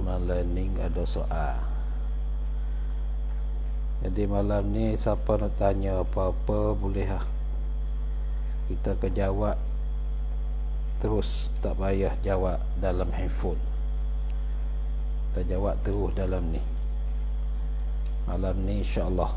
Malam ni ada soal. Jadi malam ni siapa nak tanya apa-apa boleh lah. Kita ke jawab terus, tak payah jawab dalam handphone. Kita jawab terus dalam ni. Malam ni insya-Allah.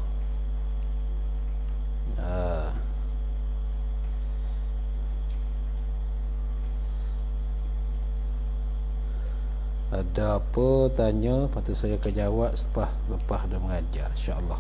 Ada apa tanya, lepas tu saya akan jawab lepas dah mengajar, insya-Allah.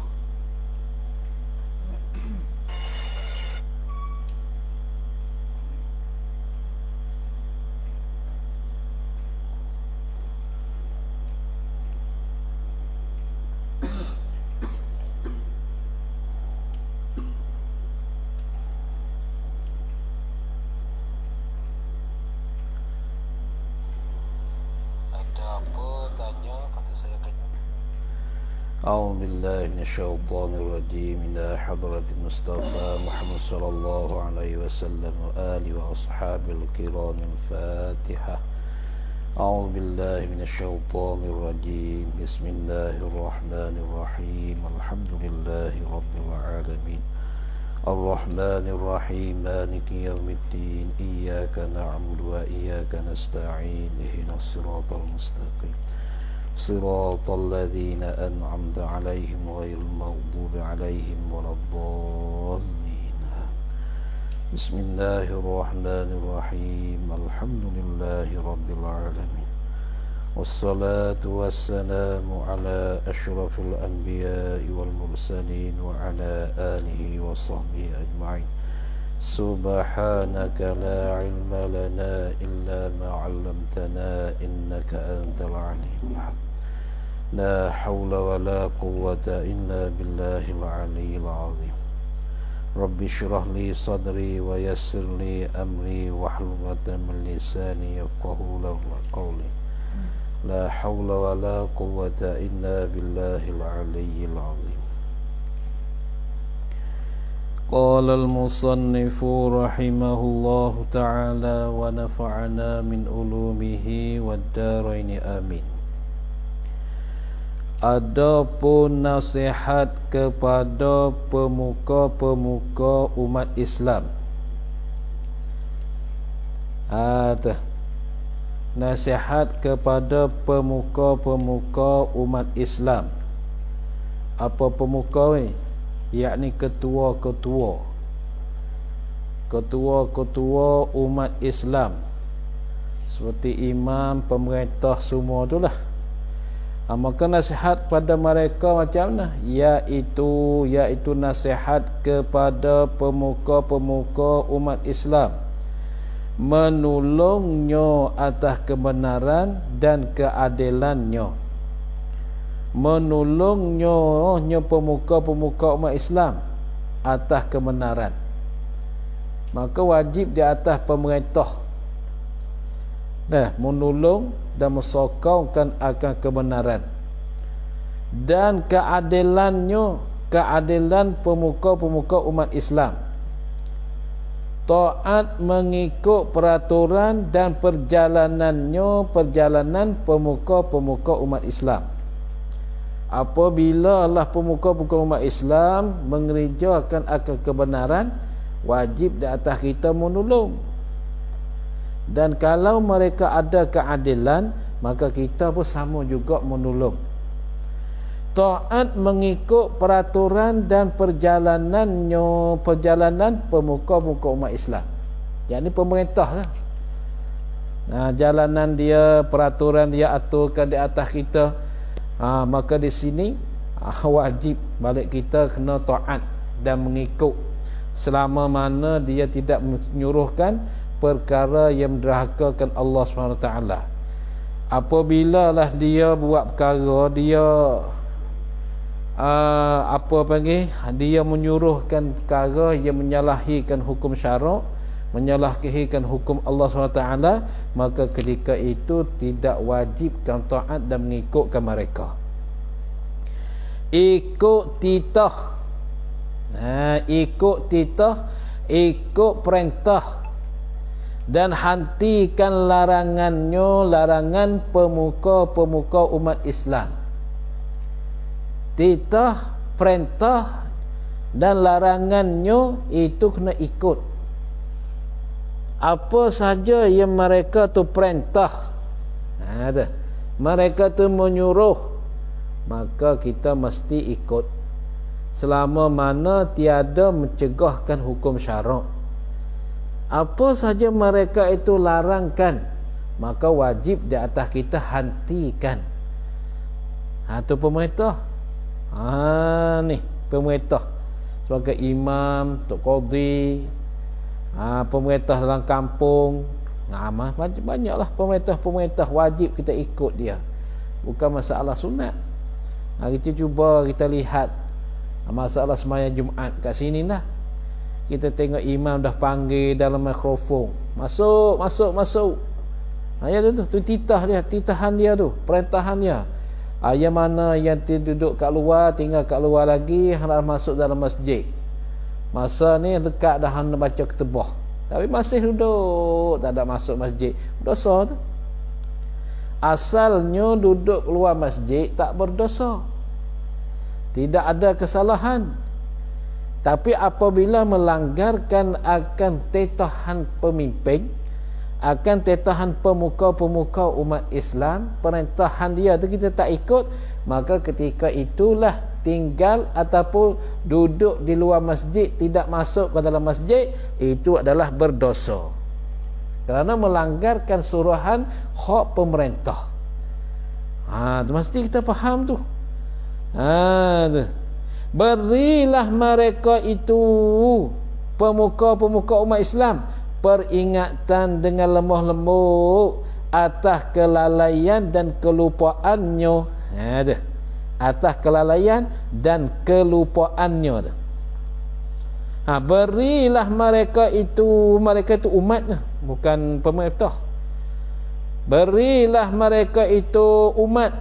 أعوذ بالله من الشيطان الرجيم إلى حضرة المصطفى محمد صلى الله عليه وسلم وآله وأصحابه الكرام الفاتحة. أعوذ بالله من الشيطان الرجيم بسم الله الرحمن الرحيم الحمد لله رب العالمين الرحمن الرحيم مالك يوم الدين إياك نعبد وإياك نستعين اهدنا الصراط المستقيم صراط الذين أنعمت عليهم غير المغضوب عليهم ولا الضالين. بسم الله الرحمن الرحيم الحمد لله رب العالمين والصلاة والسلام على أشرف الأنبياء والمرسلين وعلى آله وصحبه أجمعين. سبحانك لا علم لنا إلا ما علمتنا إنك أنت العليم الحكيم. لا حول ولا قوة إلا بالله العلي العظيم. رب اشرح لي صدري ويسر لي أمري واحلل عقدة من لساني يفقهوا قولي. لا حول ولا قوة إلا بالله العلي العظيم. قال المصنف رحمه الله تعالى ونفعنا من علومه والدارين آمين. Adapun nasihat kepada pemuka-pemuka umat Islam. Nasihat kepada pemuka-pemuka umat Islam. Apa pemuka ni? Yakni ketua-ketua umat Islam, seperti imam, pemerintah, semua itulah. Maka nasihat pada mereka macam mana? Iaitu nasihat kepada pemuka-pemuka umat Islam, menolongnya atas kebenaran dan keadilannya. Menolongnya pemuka-pemuka umat Islam atas kebenaran. Maka wajib di atas pemerintah menolong dan mensokongkan akan kebenaran dan keadilan pemuka-pemuka umat Islam. Taat mengikut peraturan dan perjalanan pemuka-pemuka umat Islam. Apabila Allah pemuka-pemuka umat Islam mengerjakan akan kebenaran, wajib di atas kita menolong. Dan kalau mereka ada keadilan, maka kita pun sama juga menolong. Taat mengikut peraturan dan perjalanan pemuka-pemuka umat Islam. Yang ini pemerintah lah. Jalanan dia, peraturan dia aturkan di atas kita. Maka di sini wajib balik kita kena taat dan mengikut, selama mana dia tidak menyuruhkan perkara yang menderhakakan Allah SWT. Apabila lah dia buat perkara, dia dia menyuruhkan perkara yang menyalahikan hukum syarak, menyalahikan hukum Allah SWT, maka ketika itu tidak wajibkan taat dan mengikutkan mereka. Ikut titah ikut perintah dan hentikan larangannya, larangan pemuka-pemuka umat Islam. Titah, perintah dan larangannya itu kena ikut. Apa saja yang mereka tu perintah, mereka tu menyuruh, maka kita mesti ikut, selama mana tiada mencegahkan hukum syarak. Apa saja mereka itu larangkan, maka wajib di atas kita hentikan. Itu pemerintah. Ni pemerintah sebagai imam, tok qadi, pemerintah dalam kampung. Banyaklah pemerintah wajib kita ikut dia. Bukan masalah sunat. Kita cuba kita lihat masalah sembahyang Jumaat kat sini lah. Kita tengok imam dah panggil dalam mikrofon, masuk. Ya tu titahan dia tu, perintahan dia. Yang mana yang duduk kat luar, tinggal kat luar lagi, hendak masuk dalam masjid. Masa ni dekat dah hendak baca ketubah, tapi masih duduk, tak ada masuk masjid. Dosa tu. Asalnya duduk luar masjid tak berdosa, tidak ada kesalahan. Tapi apabila melanggarkan akan tetahan pemimpin, akan tetahan pemuka-pemuka umat Islam, perintahan dia tu kita tak ikut, maka ketika itulah tinggal ataupun duduk di luar masjid, tidak masuk ke dalam masjid, itu adalah berdosa. Kerana melanggarkan suruhan hak pemerintah. Mesti kita faham tu. Berilah mereka itu, pemuka-pemuka umat Islam, peringatan dengan lemah lembut atas kelalaian dan kelupaannya. Atas kelalaian dan kelupaannya. Berilah mereka itu umat, bukan pemerintah. Berilah mereka itu umat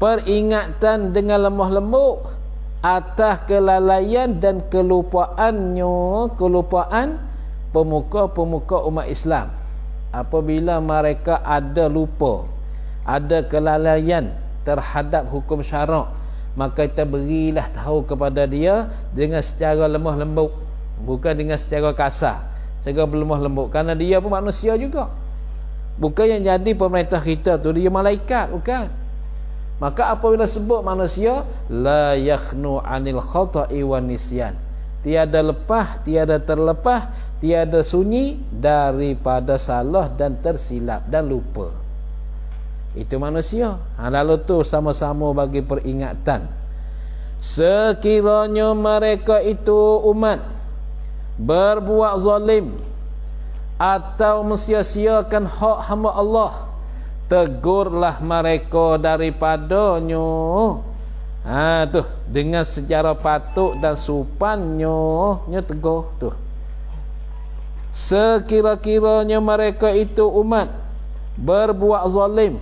peringatan dengan lemah lembut atas kelalaian dan kelupaannya, kelupaan pemuka-pemuka umat Islam. Apabila mereka ada lupa, ada kelalaian terhadap hukum syarak, maka kita berilah tahu kepada dia dengan secara lemah lembut, bukan dengan secara kasar, secara lemah lembut. Kerana dia pun manusia juga. Bukan yang jadi pemerintah kita tu dia malaikat, bukan. Maka apabila sebut manusia, la yakhnu anil khata'i wan nisyan, tiada lepas, tiada terlepas, tiada sunyi daripada salah dan tersilap dan lupa. Itu manusia. Lalu tu sama-sama bagi peringatan. Sekiranya mereka itu umat berbuat zalim atau mensia-siakan hak hamba Allah, tegurlah mereka daripadanya. Tu dengan secara patut dan supannya tegur tu. Sekira-kiranya mereka itu umat berbuat zalim,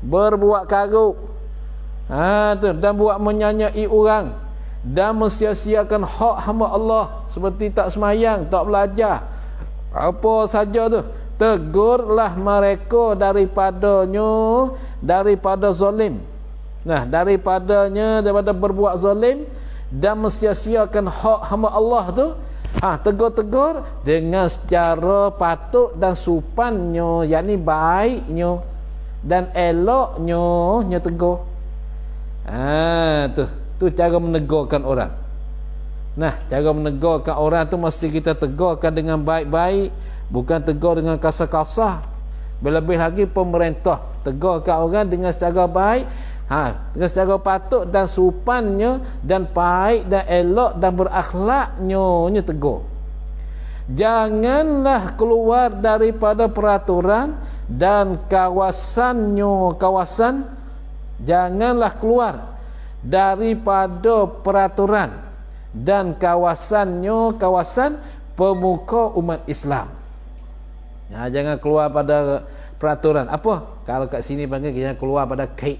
berbuat karuk, dan buat menyanyai orang dan mensia-siakan hak hamba Allah, seperti tak semayang, tak belajar, apa saja tu, tegurlah mereka daripadanya, daripada zalim. Daripada berbuat zalim dan mensia-siakan hak hamba Allah tu, tegur-tegur dengan secara patut dan supannya, yakni baiknya dan eloknya tegur. Tu cara menegurkan orang. Cara menegurkan orang tu mesti kita tegurkan dengan baik-baik, bukan tegur dengan kasar-kasar. Lebih lagi pemerintah, tegurkan orang dengan secara baik, dengan secara patut dan supannya, dan baik dan elok dan berakhlaknya tegur. Janganlah keluar daripada peraturan dan kawasan, janganlah keluar daripada peraturan dan kawasan pemuka umat Islam. Jangan keluar pada peraturan. Apa? Kalau kat sini panggil, jangan keluar pada kaid,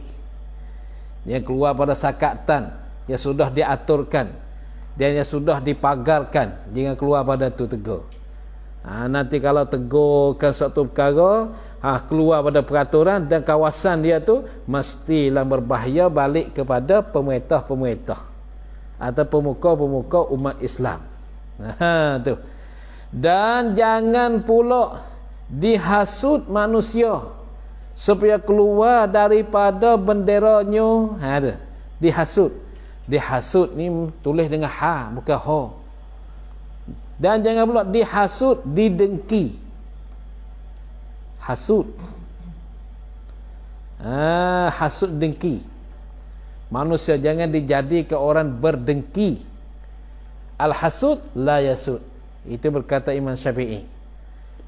jangan keluar pada sakatan yang sudah diaturkan. dan yang sudah dipagarkan, jangan keluar pada tu tegur. Nanti kalau tegurkan suatu perkara, keluar pada peraturan dan kawasan dia tu mestilah berbahaya balik kepada pemerintah-pemerintah atau pemuka-pemuka umat Islam. Tu. Dan jangan pula dihasut manusia supaya keluar daripada benderanya. Dihasut ni tulis dengan ha, bukan ho. Dan jangan pula dihasut, didengki. Hasut. Hasut dengki. Manusia jangan dijadikan orang berdengki. Al-hasud la yasud. Itu berkata Imam Syafi'i.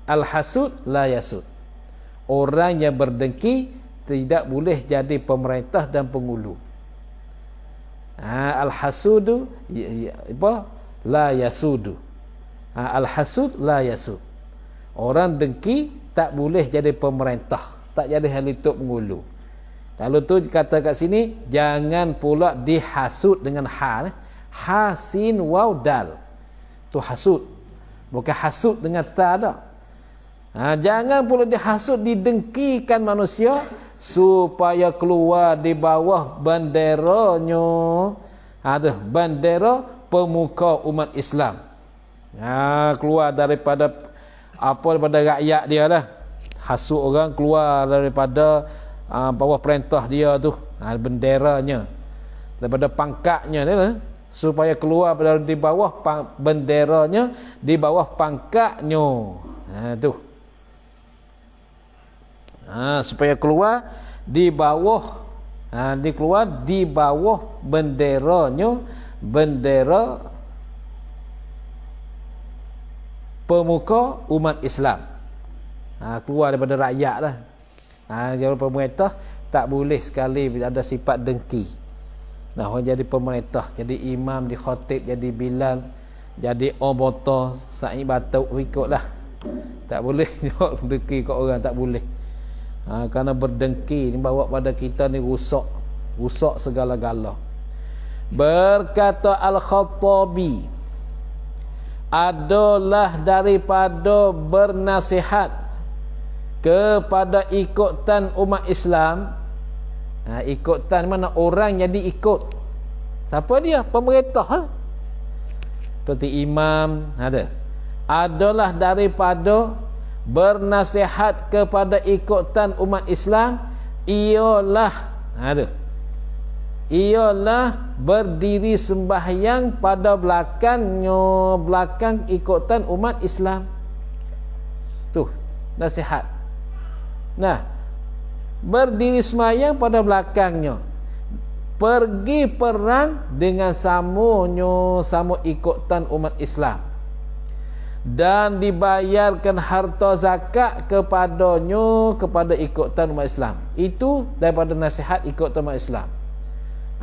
Al-hasud la yasud. Orang yang berdengki tidak boleh jadi pemerintah dan pengulu. Al-hasudu la yasudu. Al-hasud la yasud. Orang dengki tak boleh jadi pemerintah, tak jadi halituk pengulu. Lalu tu kata kat sini, jangan pula dihasud dengan ha. Ha sin waw dal. Tu hasud. Bukan hasud dengan ta dah. Jangan pula dihasud, didengkikan manusia supaya keluar di bawah benderanya. Bendera pemuka umat Islam. Keluar daripada rakyat dia lah. Hasut orang keluar daripada bawah perintah dia tu, benderanya, daripada pangkatnya dia lah. Supaya keluar di bawah benderanya, di bawah pangkatnya. Tu. Supaya keluar di bawah keluar di bawah benderanya, bendera pemuka umat Islam. Keluar daripada rakyat lah. Kalau pemerintah tak boleh sekali ada sifat dengki. Orang jadi pemerintah, jadi imam, di khatib, jadi bilal, jadi obota, sa'i batuk ikutlah. Tak boleh dengki kat orang, tak boleh. Kerana berdengki ni bawa pada kita ni rusak segala-gala. Berkata Al-Khattabi, adalah daripada bernasihat kepada ikutan umat Islam. Ikutan mana orang jadi ikut. Siapa dia? Pemerintah. Seperti imam adalah daripada bernasihat kepada ikutan umat Islam ialah berdiri sembahyang pada belakang ikutan umat Islam. Tu nasihat. Berdiri sembahyang pada belakangnya, pergi perang dengan sama ikutan umat Islam, dan dibayarkan harta zakat kepadanya, kepada ikutan umat Islam. Itu daripada nasihat ikutan umat Islam.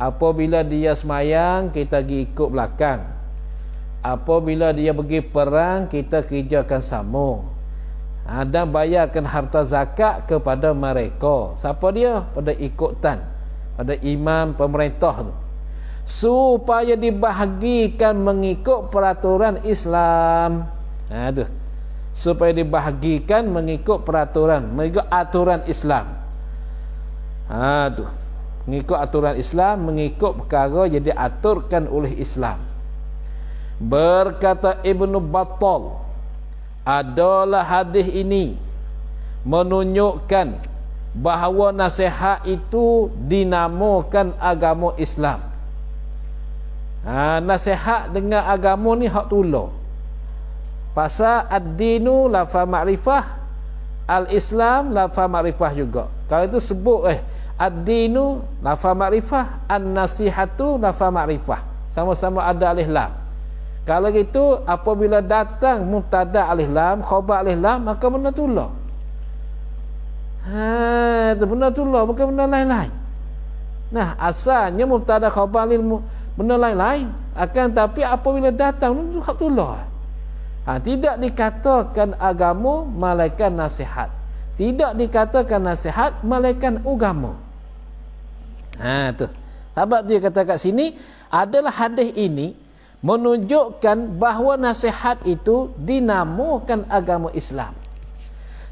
Apabila dia sembahyang, kita pergi ikut belakang. Apabila dia pergi perang, kita kerjakan sama. Dan bayarkan harta zakat kepada mereka. Siapa dia? Pada ikutan, pada imam pemerintah tu, supaya dibahagikan mengikut peraturan Islam. Tu. Supaya dibahagikan mengikut peraturan, mengikut aturan Islam. Tu. Mengikut aturan Islam, mengikut perkara yang diaturkan oleh Islam. Berkata Ibnu Battal, adalah hadis ini menunjukkan bahawa nasihat itu dinamakan agama Islam. Nasihat dengan agama ni hak tulah. Pasal ad-dinu lafa ma'rifah, al-Islam lafa ma'rifah juga. Kalau itu sebut ad-dinu lafa ma'rifah, an-nasihatu lafa ma'rifah. Sama-sama ada alif lam. Kalau gitu, apabila datang mubtada alif lam, khabar alif lam, maka benda tulah. Itu benda tulah, bukan benda lain-lain. Asalnya mubtada khabar alif benda lain-lain. Akan tapi apabila datang, itu hak tulah. Tidak dikatakan agama malaikat nasihat. Tidak dikatakan nasihat malaikat agama. Tu. Sebab dia kata kat sini, adalah hadis ini menunjukkan bahawa nasihat itu dinamakan agama Islam.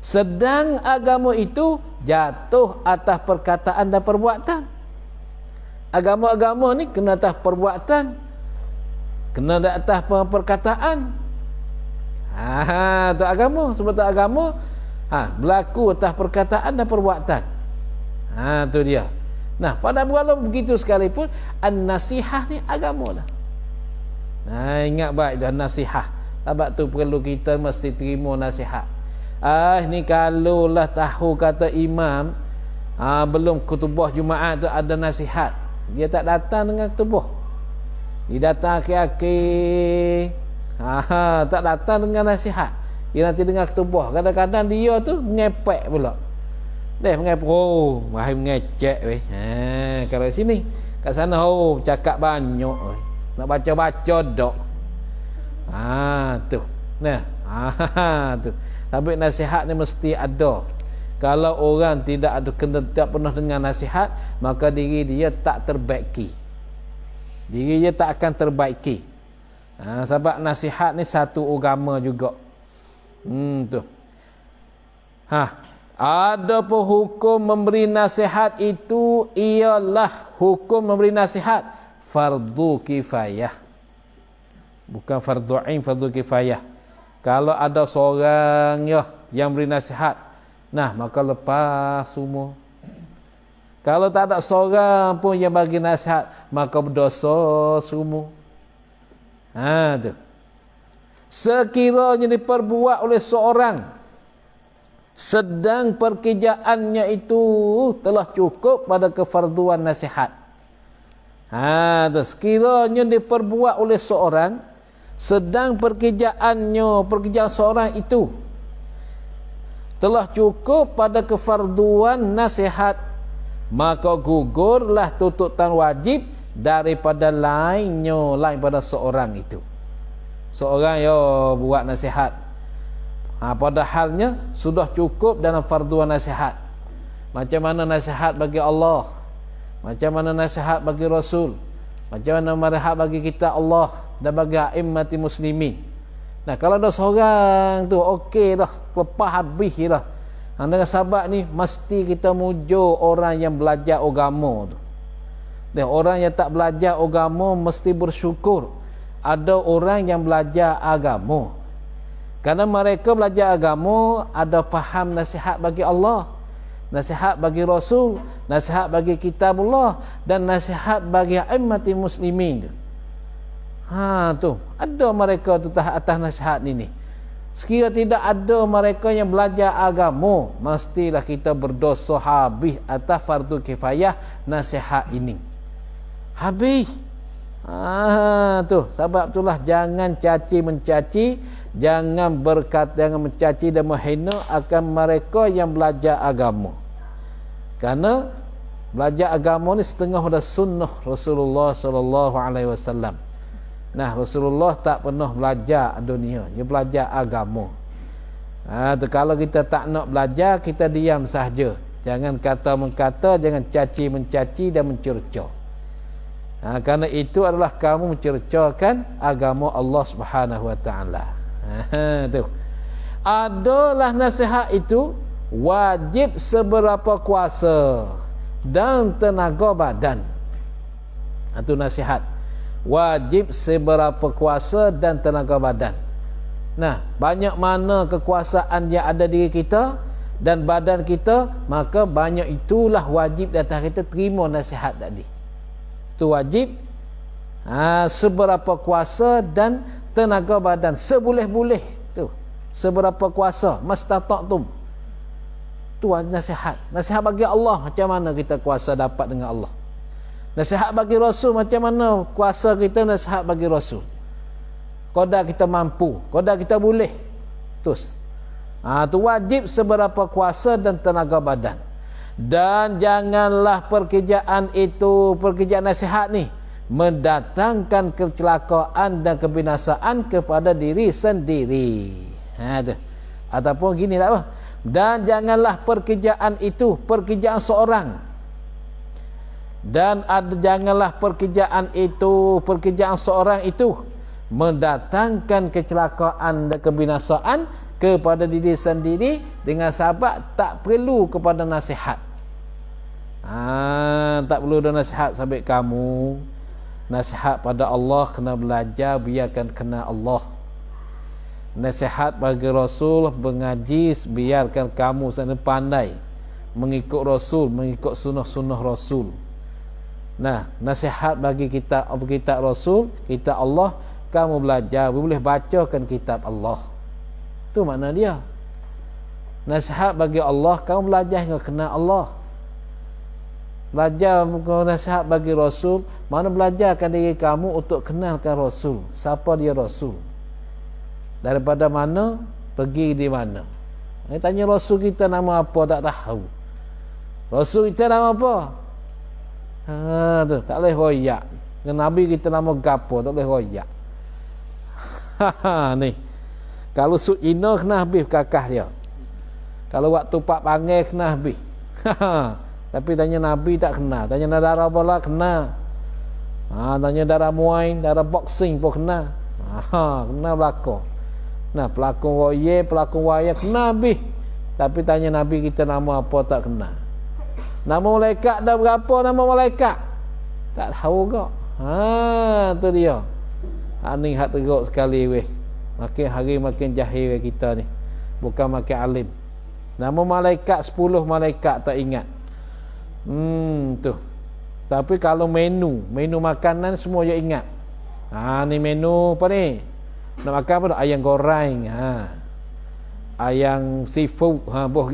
Sedang agama itu jatuh atas perkataan dan perbuatan. Agama-agama ni kena atas perbuatan, kena atas perkataan. Tu agama. Sebab tu agama berlaku atas perkataan dan perbuatan. Tu dia. Nah, pada walau begitu sekalipun, an-nasihah ni agama lah. Ingat baik dah nasihat. Sebab tu perlu kita mesti terima nasihat. Ni kalau lah tahu kata imam belum khutbah Jumaat tu ada nasihat, dia tak datang dengan khutbah. Dia datang akhir-akhir. Tak datang dengan nasihat. Dia nanti dengar khutbah. Kadang-kadang dia tu ngepek pula. Mengepek. Wahai mengecek weh. Kalau sini, kat sana cakap banyak weh. Nak baca-baca dok. Tu. Nah. Tu. Tapi nasihat ni mesti ada. Kalau orang tidak pernah dengar nasihat, maka diri dia tak terbaiki. Diri dia tak akan terbaiki. Sebab nasihat ni satu agama juga. Tu. Ada pun hukum memberi nasihat itu ialah hukum memberi nasihat fardu kifayah. Bukan fardu ain, fardu kifayah. Kalau ada seorang yang beri nasihat, maka lepas semua. Kalau tak ada seorang pun yang bagi nasihat, maka berdosa semua. Tu. Sekiranya diperbuat oleh seorang sedang pekerjaannya itu telah cukup pada kefarduan nasihat. Sekiranya diperbuat oleh seorang sedang pekerjaan seorang itu telah cukup pada kefarduan nasihat, maka gugurlah tuntutan wajib daripada lain pada seorang itu. Seorang buat nasihat, padahalnya sudah cukup dalam farduan nasihat. Macam mana nasihat bagi Allah, macam mana nasihat bagi Rasul, macam mana nasihat bagi kita Allah dan bagi a'immati muslimin. Kalau ada seorang tu okey dah, lepas habis dah. Dengan sahabat ni mesti kita mujur orang yang belajar agama tu. Dan orang yang tak belajar agama mesti bersyukur ada orang yang belajar agama. Karena mereka belajar agama ada faham nasihat bagi Allah, nasihat bagi Rasul, nasihat bagi kitabullah dan nasihat bagi a'immati muslimin. Tu ada mereka tu atas nasihat ini. Sekiranya tidak ada mereka yang belajar agama, mestilah kita berdosa habis atas fardu kifayah nasihat ini. Habis. Tu sebab itulah jangan caci mencaci, jangan mencaci dan menghina akan mereka yang belajar agama. Kerana belajar agama ni setengah pada sunnah Rasulullah sallallahu alaihi wasallam. Rasulullah tak pernah belajar dunia, dia belajar agama. Kalau kita tak nak belajar, kita diam sahaja. Jangan kata-mengkata, jangan caci mencaci dan mencerca. Kerana itu adalah kamu mencercakan agama Allah Subhanahu wa taala. Tu. Adalah nasihat itu wajib seberapa kuasa dan tenaga badan. Itu nasihat. Wajib seberapa kuasa dan tenaga badan. Banyak mana kekuasaan yang ada diri kita dan badan kita, maka banyak itulah wajib di atas kita terima nasihat tadi. Itu wajib seberapa kuasa dan tenaga badan, seboleh-boleh tu. Seberapa kuasa, mastata'tum. Tu nasihat. Nasihat bagi Allah, macam mana kita kuasa dapat dengan Allah. Nasihat bagi Rasul, macam mana kuasa kita nasihat bagi Rasul. Qadar kita mampu, qadar kita boleh. Terus. Tu wajib seberapa kuasa dan tenaga badan. Dan janganlah pekerjaan nasihat ni mendatangkan kecelakaan dan kebinasaan kepada diri sendiri. Ataupun gini tak apa. Dan janganlah pekerjaan seorang. Dan janganlah pekerjaan seorang itu mendatangkan kecelakaan dan kebinasaan kepada diri sendiri dengan sebab tak perlu kepada nasihat. Tak perlu ada nasihat sampai kamu. Nasihat pada Allah kena belajar, biarkan kena Allah. Nasihat bagi Rasul mengaji, biarkan kamu sana pandai mengikut Rasul, mengikut sunnah-sunnah Rasul. Nah, nasihat bagi kitab Rasul, kitab Allah, kamu belajar, boleh bacakan kitab Allah. Itu makna dia. Nasihat bagi Allah, kamu belajar hingga kena Allah. Belajar nasihat bagi Rasul, mana belajarkan diri kamu untuk kenalkan Rasul. Siapa dia Rasul? Daripada mana, pergi di mana. Tanya Rasul kita nama apa, tak tahu. Rasul kita nama apa? Tak boleh royak. Nabi kita nama gapo, tak boleh royak. Ni. Kalau sud Cina kena habis kakah dia. Kalau waktu pak panggil kena habis. Tapi tanya Nabi tak kena. Tanya darah bola kena. Tanya darah muay, darah boxing pun kena. Kena belakang. Nah, pelakon roye, pelakon waya kena habis. Tapi tanya Nabi kita nama apa tak kena. Nama malaikat dah berapa nama malaikat? Tak tahu kok. Tu dia. Ni hak teruk sekali weh. Makin hari makin jahil weh kita ni. Bukan makin alim. Nama malaikat 10 malaikat tak ingat. Tu. Tapi kalau menu makanan semua dia ingat. Ni menu apa ni? Nak makan apa? Ayam goreng. Ayam seafood. Boh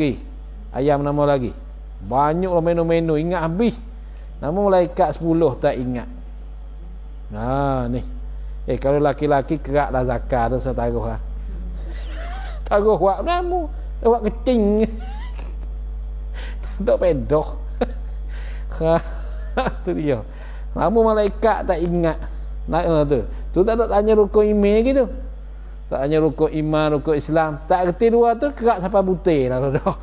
ayam nama lagi. Banyaklah menu-menu ingat habis. Nama malaikat 10 tak ingat. Ni. Kalau laki-laki keraklah zakat tu saya taruh. Taruh wak nama. Wak kecing. Tak pedoh. Tu dia. Nama malaikat tak ingat. Tu tak ada tanya rukun iman gitu. Tak tanya rukun iman, rukun Islam. Tak kerti dua tu kerak sampai butir lah dah.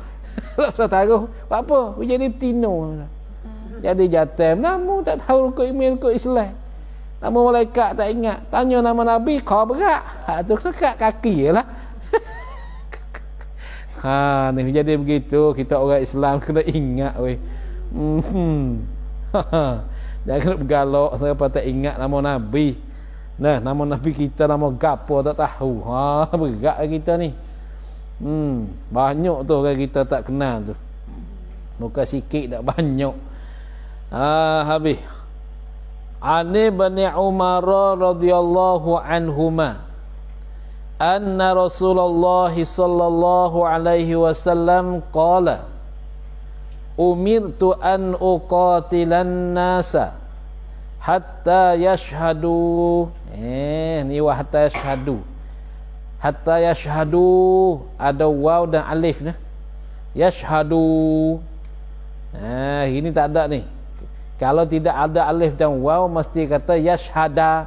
Tak tahu apa jadi tino. Jadi jatem namu tak tahu rukun iman, rukun Islam. Nama malaikat tak ingat. Tanya nama Nabi kau berat. Tu kerak kaki jelah. Ni jadi begitu kita orang Islam kena ingat weh. Jangan bergalak siapa tak ingat nama Nabi. Nah, nama Nabi kita nama gapo tak tahu. Berat kita ni. Banyak tu orang kita tak kenal tu. Bukan sikit tak banyak. Habis. Ani Ibn Umar radhiyallahu anhuma anna Rasulullah sallallahu alaihi wasallam qala umirtu an uqatilan nasa hatta yashhadu ni wa hatta yashhadu ada waw dan alif ni yashhadu ini tak ada ni. Kalau tidak ada alif dan waw mesti kata yashhada,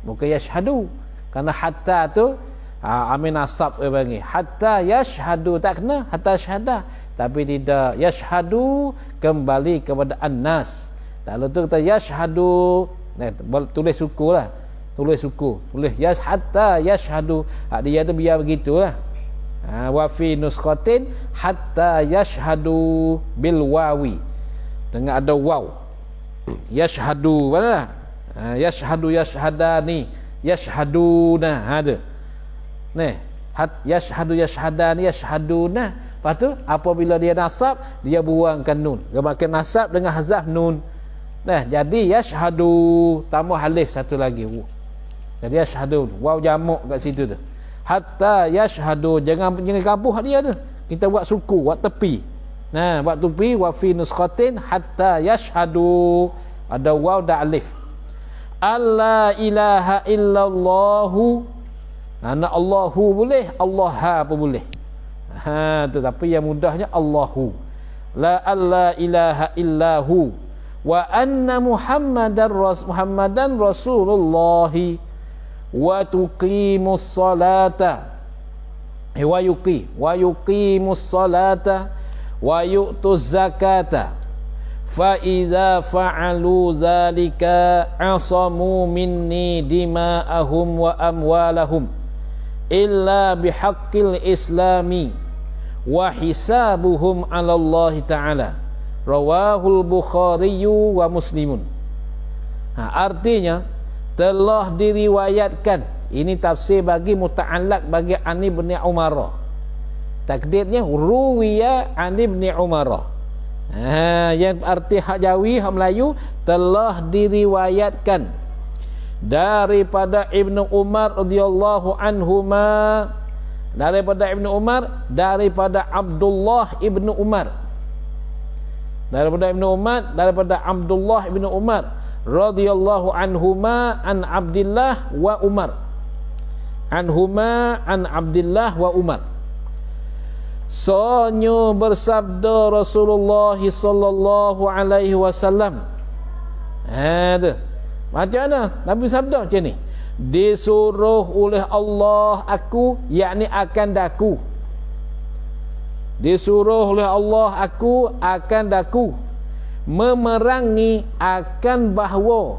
bukan yashhadu. Karena hatta tu amin nasab bagi hatta yashhadu tak kena hatta syahada. Tapi tidak yashhadu kembali kepada annas. Lalu tu kata yashhadu, tulis suku lah. Tulis suku. Tulis hatta yashhadu. Dia tu biar begitulah. Wa fi nuskhatin hatta yashhadu bil wawi. Dengan ada waw. Yashhadu mana? Yashhadu yashhadani. Yashhaduna ada. Ni, yashhadu yashhadani yashhaduna. Lepas tu apabila dia nasab dia buangkan nun. Dia makan nasab dengan hazaf nun. Nah, jadi yashhadu tambah alif satu lagi. Jadi yashhadu waw jamak kat situ tu. Hatta yashhadu jangan kabuh dia tu. Kita buat suku, buat tepi. Nah, buat tepi wa fi nuskhatin hatta yashhadu ada waw dan alif. Alla ilaha illallahu. Nak Allahu boleh, Allah pun boleh. Tetapi yang mudahnya Allahu. La ilaha illahu wa anna Muhammadan Rasulullah wa tuqimus salata wa yuqimus salata wa yu'tuz zakata fa idza fa'alu dzalika asamu minni dima'ahum wa amwalahum illa bihaqqil islami wa hisabuhum 'ala Allah taala. Rawahul Bukhari wa Muslimun. Artinya telah diriwayatkan, ini tafsir bagi muta'allaq bagi Ani bin Umar. Takdirnya ruwiya Ani bin Umar. Yang arti hak Jawi, hak Melayu, telah diriwayatkan daripada Ibnu Umar radhiyallahu anhuma, daripada Ibnu Umar, daripada Abdullah Ibnu Umar, daripada Ibnu Umar, daripada Abdullah Ibnu Umar radhiyallahu anhuma an Abdullah wa Umar, anhuma an Abdullah wa Umar. Sonyo bersabda Rasulullah sallallahu alaihi wasallam. Macam mana Nabi sabda macam ni? Disuruh oleh Allah aku, yakni akan daku. Disuruh oleh Allah aku akan daku memerangi akan bahawa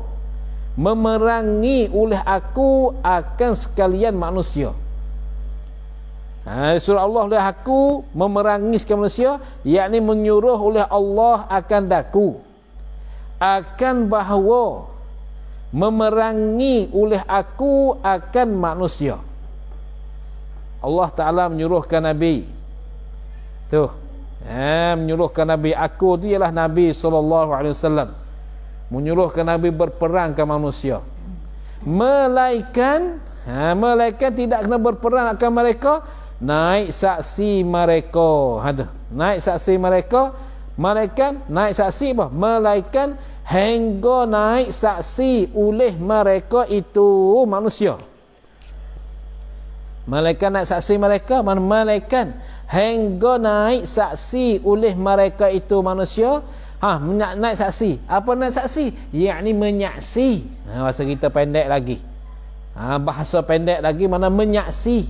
memerangi oleh aku akan sekalian manusia. Disuruh Allah oleh aku memerangi sekalian manusia, yakni menyuruh oleh Allah akan daku akan bahawa memerangi oleh aku akan manusia. Allah Ta'ala menyuruhkan Nabi tu, menyuruhkan Nabi, aku tu ialah Nabi SAW, menyuruhkan Nabi berperang ke manusia. Malaikat tidak kena berperang akan mereka, naik saksi mereka. Naik saksi mereka, malaikat naik saksi apa? Malaikat hingga naik saksi oleh mereka itu manusia. Malaikat naik saksi mereka, malaikat hingga naik saksi oleh mereka itu manusia. Naik saksi. Apa naik saksi? Yakni menyaksi. Bahasa kita pendek lagi. Bahasa pendek lagi mana menyaksi.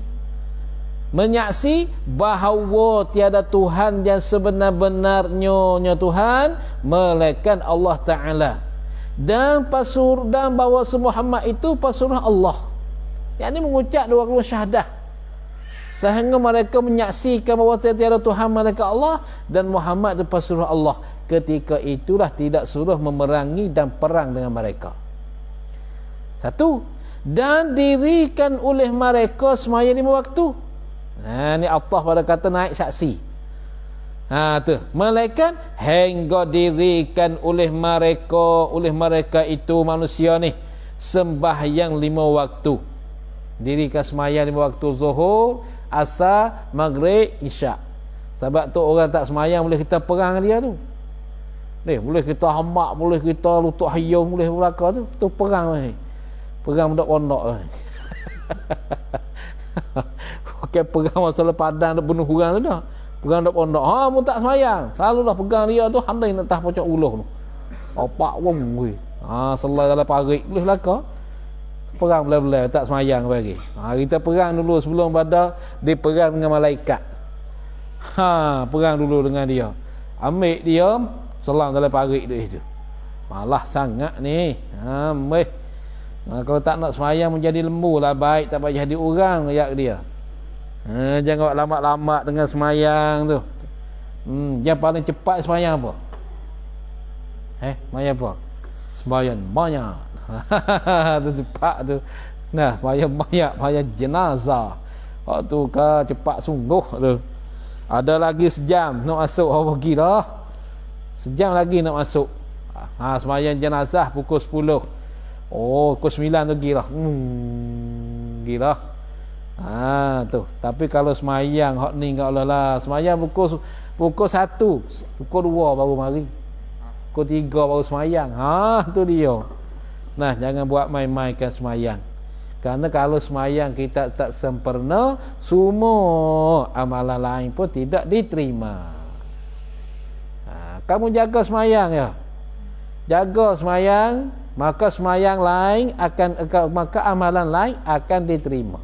Menyaksi bahawa tiada Tuhan yang sebenar-benarnya Tuhan melainkan Allah Ta'ala, dan bahawa Muhammad itu pasuruh Allah. Yang ini mengucap dua kalimah syahadah sehingga mereka menyaksikan bahawa tiada Tuhan melainkan Allah dan Muhammad itu pasuruh Allah. Ketika itulah tidak suruh memerangi dan perang dengan mereka. Satu, dan dirikan oleh mereka sembahyang 5 waktu. Ni Allah pada kata naik saksi. Tu malaikat hingga dirikan oleh mereka itu manusia ni sembahyang 5 waktu. Dirikan sembahyang 5 waktu, zuhur, asar, maghrib, isyak. Sebab tu orang tak sembahyang boleh kita perang dia tu. Boleh kita hambak, boleh kita lutut hayung, boleh belaka tu perang ni. Perang pondok-pondok ni. Pakai perang masalah padang nak bunuh orang tu dah. Perang dok pondok. Mu tak sembahyang. Selalulah pegang dia tu handai nak atas pocok uluh tu. Opak wong we. Selai dalam parit boleh belaka. Perang belai-belai tak sembahyang bagi. Kita perang dulu sebelum pada diperang dengan malaikat. Perang dulu dengan dia. Ambil dia selang dalam parit dia itu. Malah sangat ni. Kalau tak nak sembahyang menjadi lembu lah, baik tak payah jadi orang ayat dia. Jangan lambat-lambat dengan sembahyang tu. Yang paling cepat sembahyang apa? Sembahyang apa? Sembahyang banyak. Tu cepat tu. Nah, sembahyang banyak, sembahyang jenazah. Waktu cepat sungguh tu. Ada lagi sejam nak masuk, pergi dah. Sejam lagi nak masuk. Sembahyang jenazah pukul 10. Pukul 9 tu gila. Gila. Tu. Tapi kalau semayang hak ni enggak lah. Semayang pukul 1, pukul 2 baru mari. Pukul 3 baru semayang. Tu dia. Nah, jangan buat main-mainkan semayang. Kerana kalau semayang kita tak sempurna, semua amalan lain pun tidak diterima. Kamu jaga semayang ya. Jaga semayang, maka semayang lain maka amalan lain akan diterima.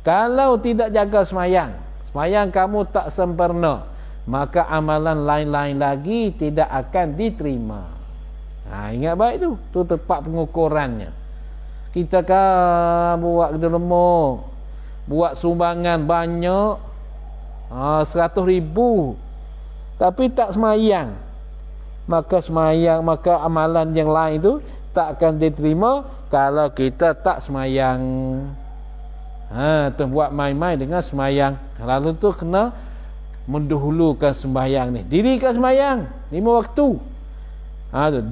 Kalau tidak jaga semayang, semayang kamu tak sempurna, maka amalan lain-lain lagi tidak akan diterima. Ingat baik tu. Tu tepat pengukurannya. Kita kan buat derma, buat sumbangan banyak, 100,000, tapi tak semayang, maka amalan yang lain tu tak akan diterima kalau kita tak semayang. Tu buat main-main dengan semayang. Lalu tu kena mendahulukan sembahyang ni. Dirikan sembahyang 5 waktu.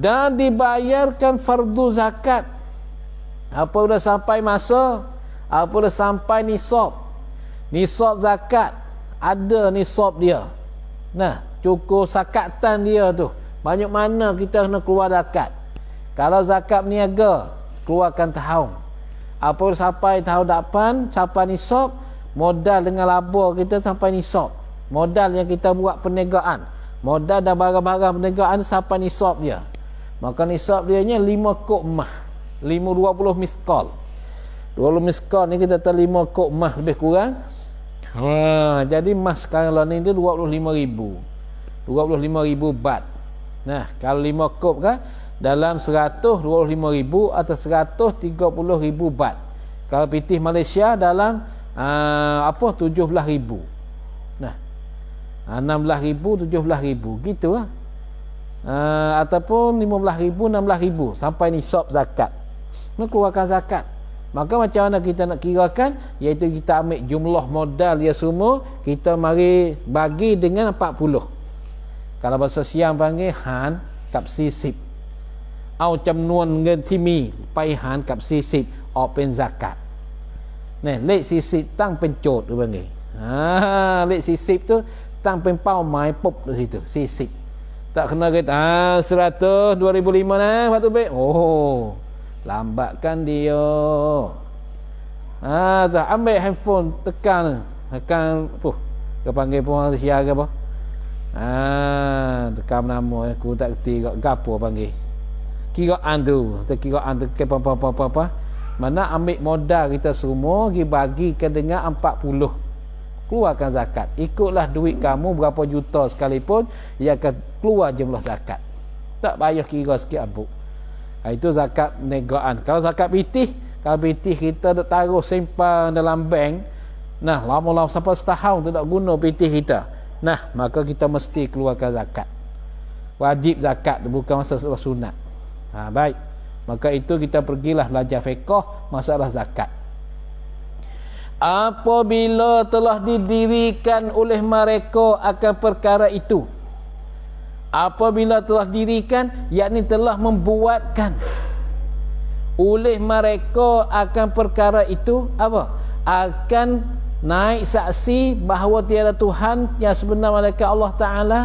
Dan dibayarkan fardu zakat. Apa dah sampai masa, apa dah sampai nisab. Nisab zakat ada nisab dia. Nah, cukup zakatan dia tu. Banyak mana kita kena keluar zakat. Kalau zakat berniaga, keluarkan tahun. Apa sampai tahun depan, sampai nisab, modal dengan laba kita sampai nisab. Modal yang kita buat perniagaan, modal dan barang-barang perniagaan sampai nisab dia. Maka nisab dia nya 5 kop emas. 20 miskal. 20 miskal ni kita tahu 5 kop emas lebih kurang. Jadi emas sekarang ni dia 25,000. 25,000 bat. Nah, kalau 5 kop kan dalam 125,000 atau 130,000 bat. Kalau pitih Malaysia dalam 17,000. Nah, 16,000, 17,000 gitu lah. Ataupun 15,000, 16,000 sampai nisab zakat. Nak keluarkan zakat. Maka macam mana kita nak kirakan? Iaitu kita ambil jumlah modal dia semua, kita mari bagi dengan 40. Kalau bahasa siang panggil han kap sisip. เอาจำนวนเงินที่มีไปหารกับ40ออกเป็นซะกัตเนี่ยเลข40ตั้งเป็นโจทย์หรือว่าไงเลข40tu ตั้งเป็นเป้าหมายปุ๊บdi situ 40 tak kena kata 100 2005 nah Pak Tubik lambatkan dia tak ambil handphone tekan apa ke panggil pun sia ke apa tekan nama aku tak kerti gapo panggil kiraan tu ke apa mana ambil modal kita semua dibagikan dengan 40, keluarkan zakat. Ikutlah duit kamu berapa juta sekalipun, ia akan keluar jumlah zakat, tak payah kira sikit abuk. Itu zakat negaan. Kalau zakat pitih, kalau pitih kita dah taruh simpan dalam bank, nah lama-lama sampai setahun tu tak guna pitih kita, nah maka kita mesti keluarkan zakat. Wajib zakat, bukan masalah sunat. Baik, maka itu kita pergilah belajar fiqh masalah zakat. Apabila telah didirikan oleh mereka akan perkara itu, apabila telah didirikan, yakni telah membuatkan oleh mereka akan perkara itu, apa? Akan naik saksi bahawa tiada Tuhan yang sebenar melainkan Allah Ta'ala,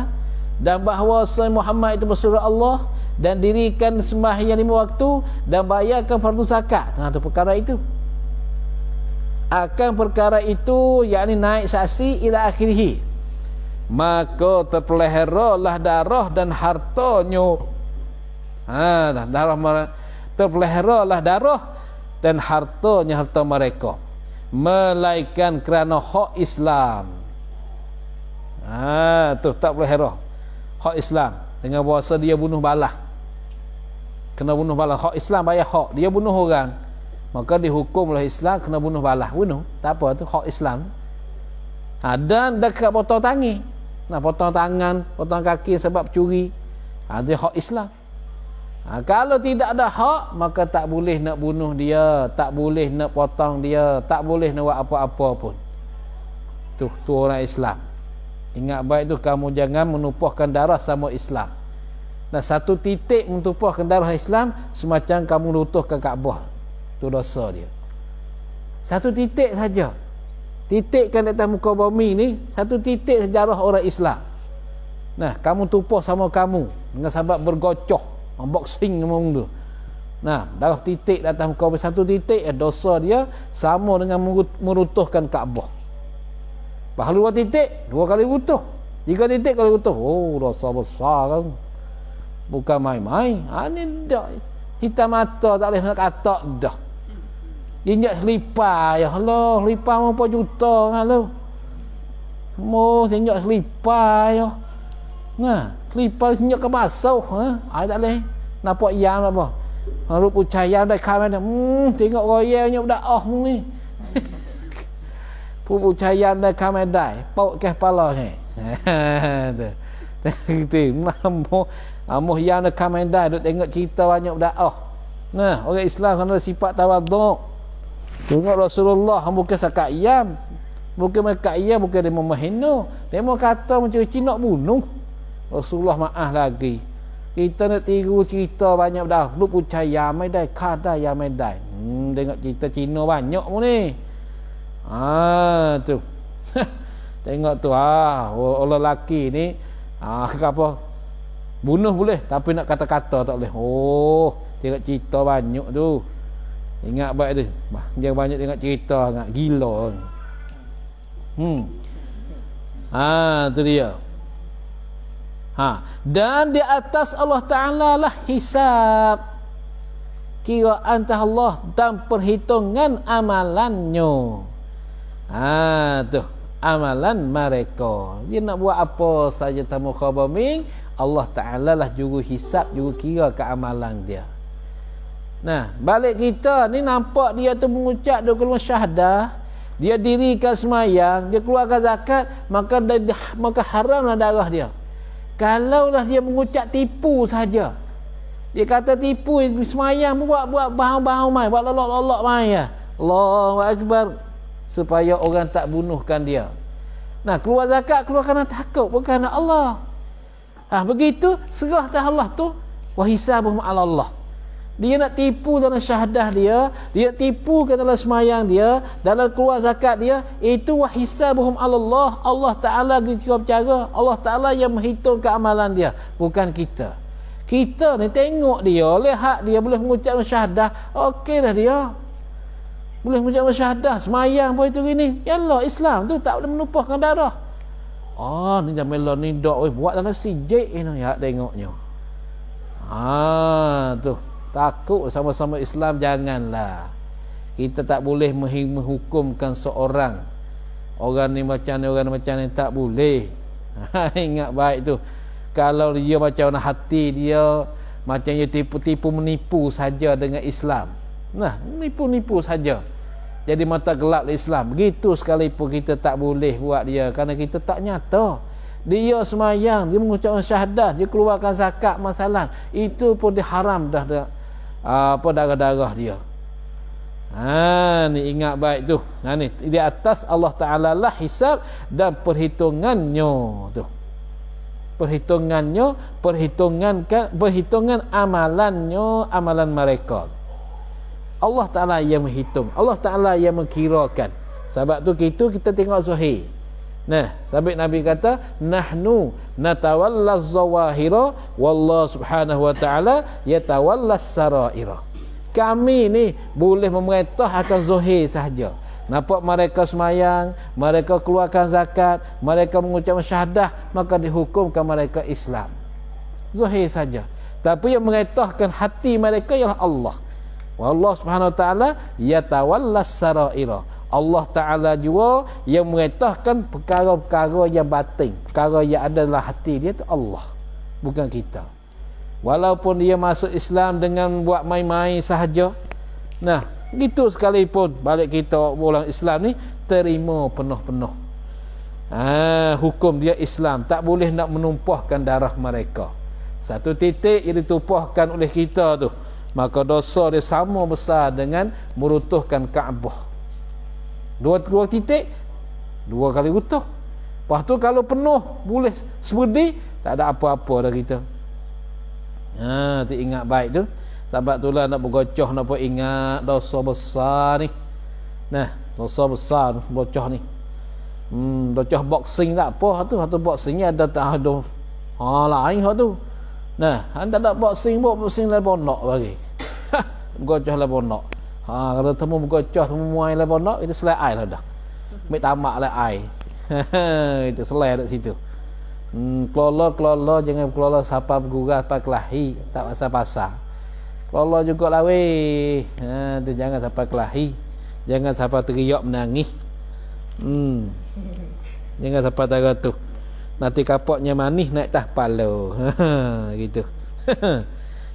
dan bahawa Muhammad itu bersurat Allah, dan dirikan sembahyang 5 waktu, dan bayarkan fardu zakat. Itu perkara itu. Akan perkara itu, yakni naik saksi ila akhirih, maka terpeliharalah darah dan hartanya. Terpeliharalah darah dan hartanya, harta mereka, melainkan kerana hak Islam. Tu tak pelihara hak Islam dengan bahasa dia bunuh balah. Kena bunuh balah. Hak Islam bayar hak. Dia bunuh orang, maka dihukum oleh Islam kena bunuh balah. Bunuh. Tak apa tu hak Islam. Dan dekat potong tangan. Potong tangan, potong kaki sebab curi. Dia hak Islam. Kalau tidak ada hak, maka tak boleh nak bunuh dia, tak boleh nak potong dia, tak boleh nak buat apa-apa pun. Tu orang Islam. Ingat baik tu, kamu jangan menumpahkan darah sama Islam. Nah, satu titik menumpahkan darah Islam semacam kamu runtuhkan Kaabah. Tu dosa dia. Satu titik saja. Titikkan di atas muka bumi ni, satu titik sejarah orang Islam. Nah, kamu tumpah sama kamu dengan sebab bergocoh, unboxing ngomong tu. Nah, darah titik di atas muka bumi, satu titik, dosa dia sama dengan meruntuhkan Kaabah. Bahawa 2 titik, 2 kali runtuh. 3 titik kali runtuh. Dosa besar kan. Bukan main-main. Ni dah hitam mata, tak boleh nak kata dah. Injak selipar, ya Allah, selipar berapa juta kan lu. Mo tengok selipar yo. Nah, selipar tengok ke basuh, Ai tak leh. Nampak yang apa? Rup ucayan dah kamera. Tengok royalnya budak ni. Rup ucayan dah kamera. Pau ke kepala he. Tu. Tu amoh yang dah kamera duk tengok cerita banyak budak. Nah, orang Islam kena sifat tawaduk. Tengok Rasulullah bukan sakat ayam. Bukan mereka ia, bukan dia memahina. Dia mau kata mencuci nak bunuh. Rasulullah maaf lagi. Kita nak tiru cerita banyak dah. Lu percaya medai, kada ya medai. Tengok cerita Cina banyak pun ni. Tu. Tengok tu orang lelaki ni apa? Bunuh boleh tapi nak kata-kata tak boleh. Tengok cerita banyak tu. Ingat baik tu. Jangan banyak tengok cerita nak gila. Tu dia. Dan di atas Allah Ta'ala lah hisab, kiraan Allah dan perhitungan amalannya. Tu amalan mereka. Dia nak buat apa saja tamu khabamin, Allah Ta'ala lah juru hisab, juru kira ke amalan dia. Nah, balik kita ni nampak dia tu mengucap dua kalimah syahadah, dia dirikan semayang, dia keluarkan zakat, maka haramlah darah dia. Kalaulah dia mengucap tipu saja, dia kata tipu semayang buat bahau-bahau mai, buat lolok-lolok mai ya. Allahu akbar, supaya orang tak bunuhkan dia. Nah, keluar zakat keluarkan takut bukan Allah. Begitu serah dah Allah tu, wa hisabuhum 'ala Allah. Dia nak tipu dalam syahadah dia nak tipu ke dalam semayang dia, dalam keluar zakat dia, itu wa hisabuhum 'ala Allah. Allah Ta'ala kira bercara, Allah Ta'ala yang menghitung amalan dia, bukan kita. Kita ni tengok dia, lihat dia boleh mengucap syahadah, okey dah dia. Boleh mengucap syahadah, semayang pun itu gini. Yalah, Islam tu tak boleh menumpahkan darah. Ni Jamila ni dok buat dalam sijik ni ya, tengoknya. Tu takut sama-sama Islam, janganlah. Kita tak boleh menghukumkan seorang. Orang ni macam ni, orang macam ni, tak boleh. Ingat baik tu. Kalau dia macam hati dia macam dia tipu-tipu menipu saja dengan Islam. Nah, nipu-nipu saja. Jadi mata gelap Islam. Begitu sekalipun kita tak boleh buat dia, kerana kita tak nyata. Dia semayang, dia mengucapkan syahadah, dia keluarkan zakat masalah, itu pun diharam dah darah-darah dia. Ni ingat baik tu. Ni di atas Allah Ta'ala lah hisab dan perhitungannya tu. Perhitungan amalannya, amalan mereka. Allah Ta'ala yang menghitung, Allah Ta'ala yang mengkirakan. Sebab tu kita tengok zahir. Nah, sampai Nabi kata, nahnu natawallaz zawahira wallahu subhanahu wa ta'ala yatawallas saraira. Kami ni boleh memerintah akan zahir sahaja. Nampak mereka semayang, mereka keluarkan zakat, mereka mengucapkan syahadah, maka dihukumkan mereka Islam. Zahir saja. Tapi yang memerintahkan hati mereka ialah Allah. Wallahu subhanahu wa ta'ala yatawallas saraira. Allah Ta'ala juga yang memerintahkan perkara-perkara yang batin, perkara yang ada dalam hati dia tu Allah, bukan kita. Walaupun dia masuk Islam dengan buat main-main sahaja, nah gitu sekalipun, balik kita orang Islam ni terima penuh-penuh. Hukum dia Islam, tak boleh nak menumpahkan darah mereka. Satu titik yang ditumpahkan oleh kita tu, maka dosa dia sama besar dengan meruntuhkan Kaabah. Dua titik, dua kali runtuh. Lepas tu kalau penuh boleh seperti, tak ada apa-apa dah kita. Tu ingat baik tu. Sebab itulah nak bergocoh, nak ingat dosa besar ni. Nah, dosa besar bocah ni. Bocah boxing tak apa tu. Satu boxing ni ada tak ada. Lain hak tu. Nah, anda tak boxing lah pondok bagi. Bergocoh lah pondok. Kalau temu bergocoh, temu muai lah pondok, itu selai air lah dah. Ambil tamak lah air. Itu selai dekat situ. Kelola jangan kelola siapa bergurau apa kelahi, tak pasal-pasal. Kelola juga lah weh. Tu jangan siapa kelahi, jangan siapa teriak menangis. Jangan sampai tara tu. Nanti kapaknya manis naik tah kepala. Gitu.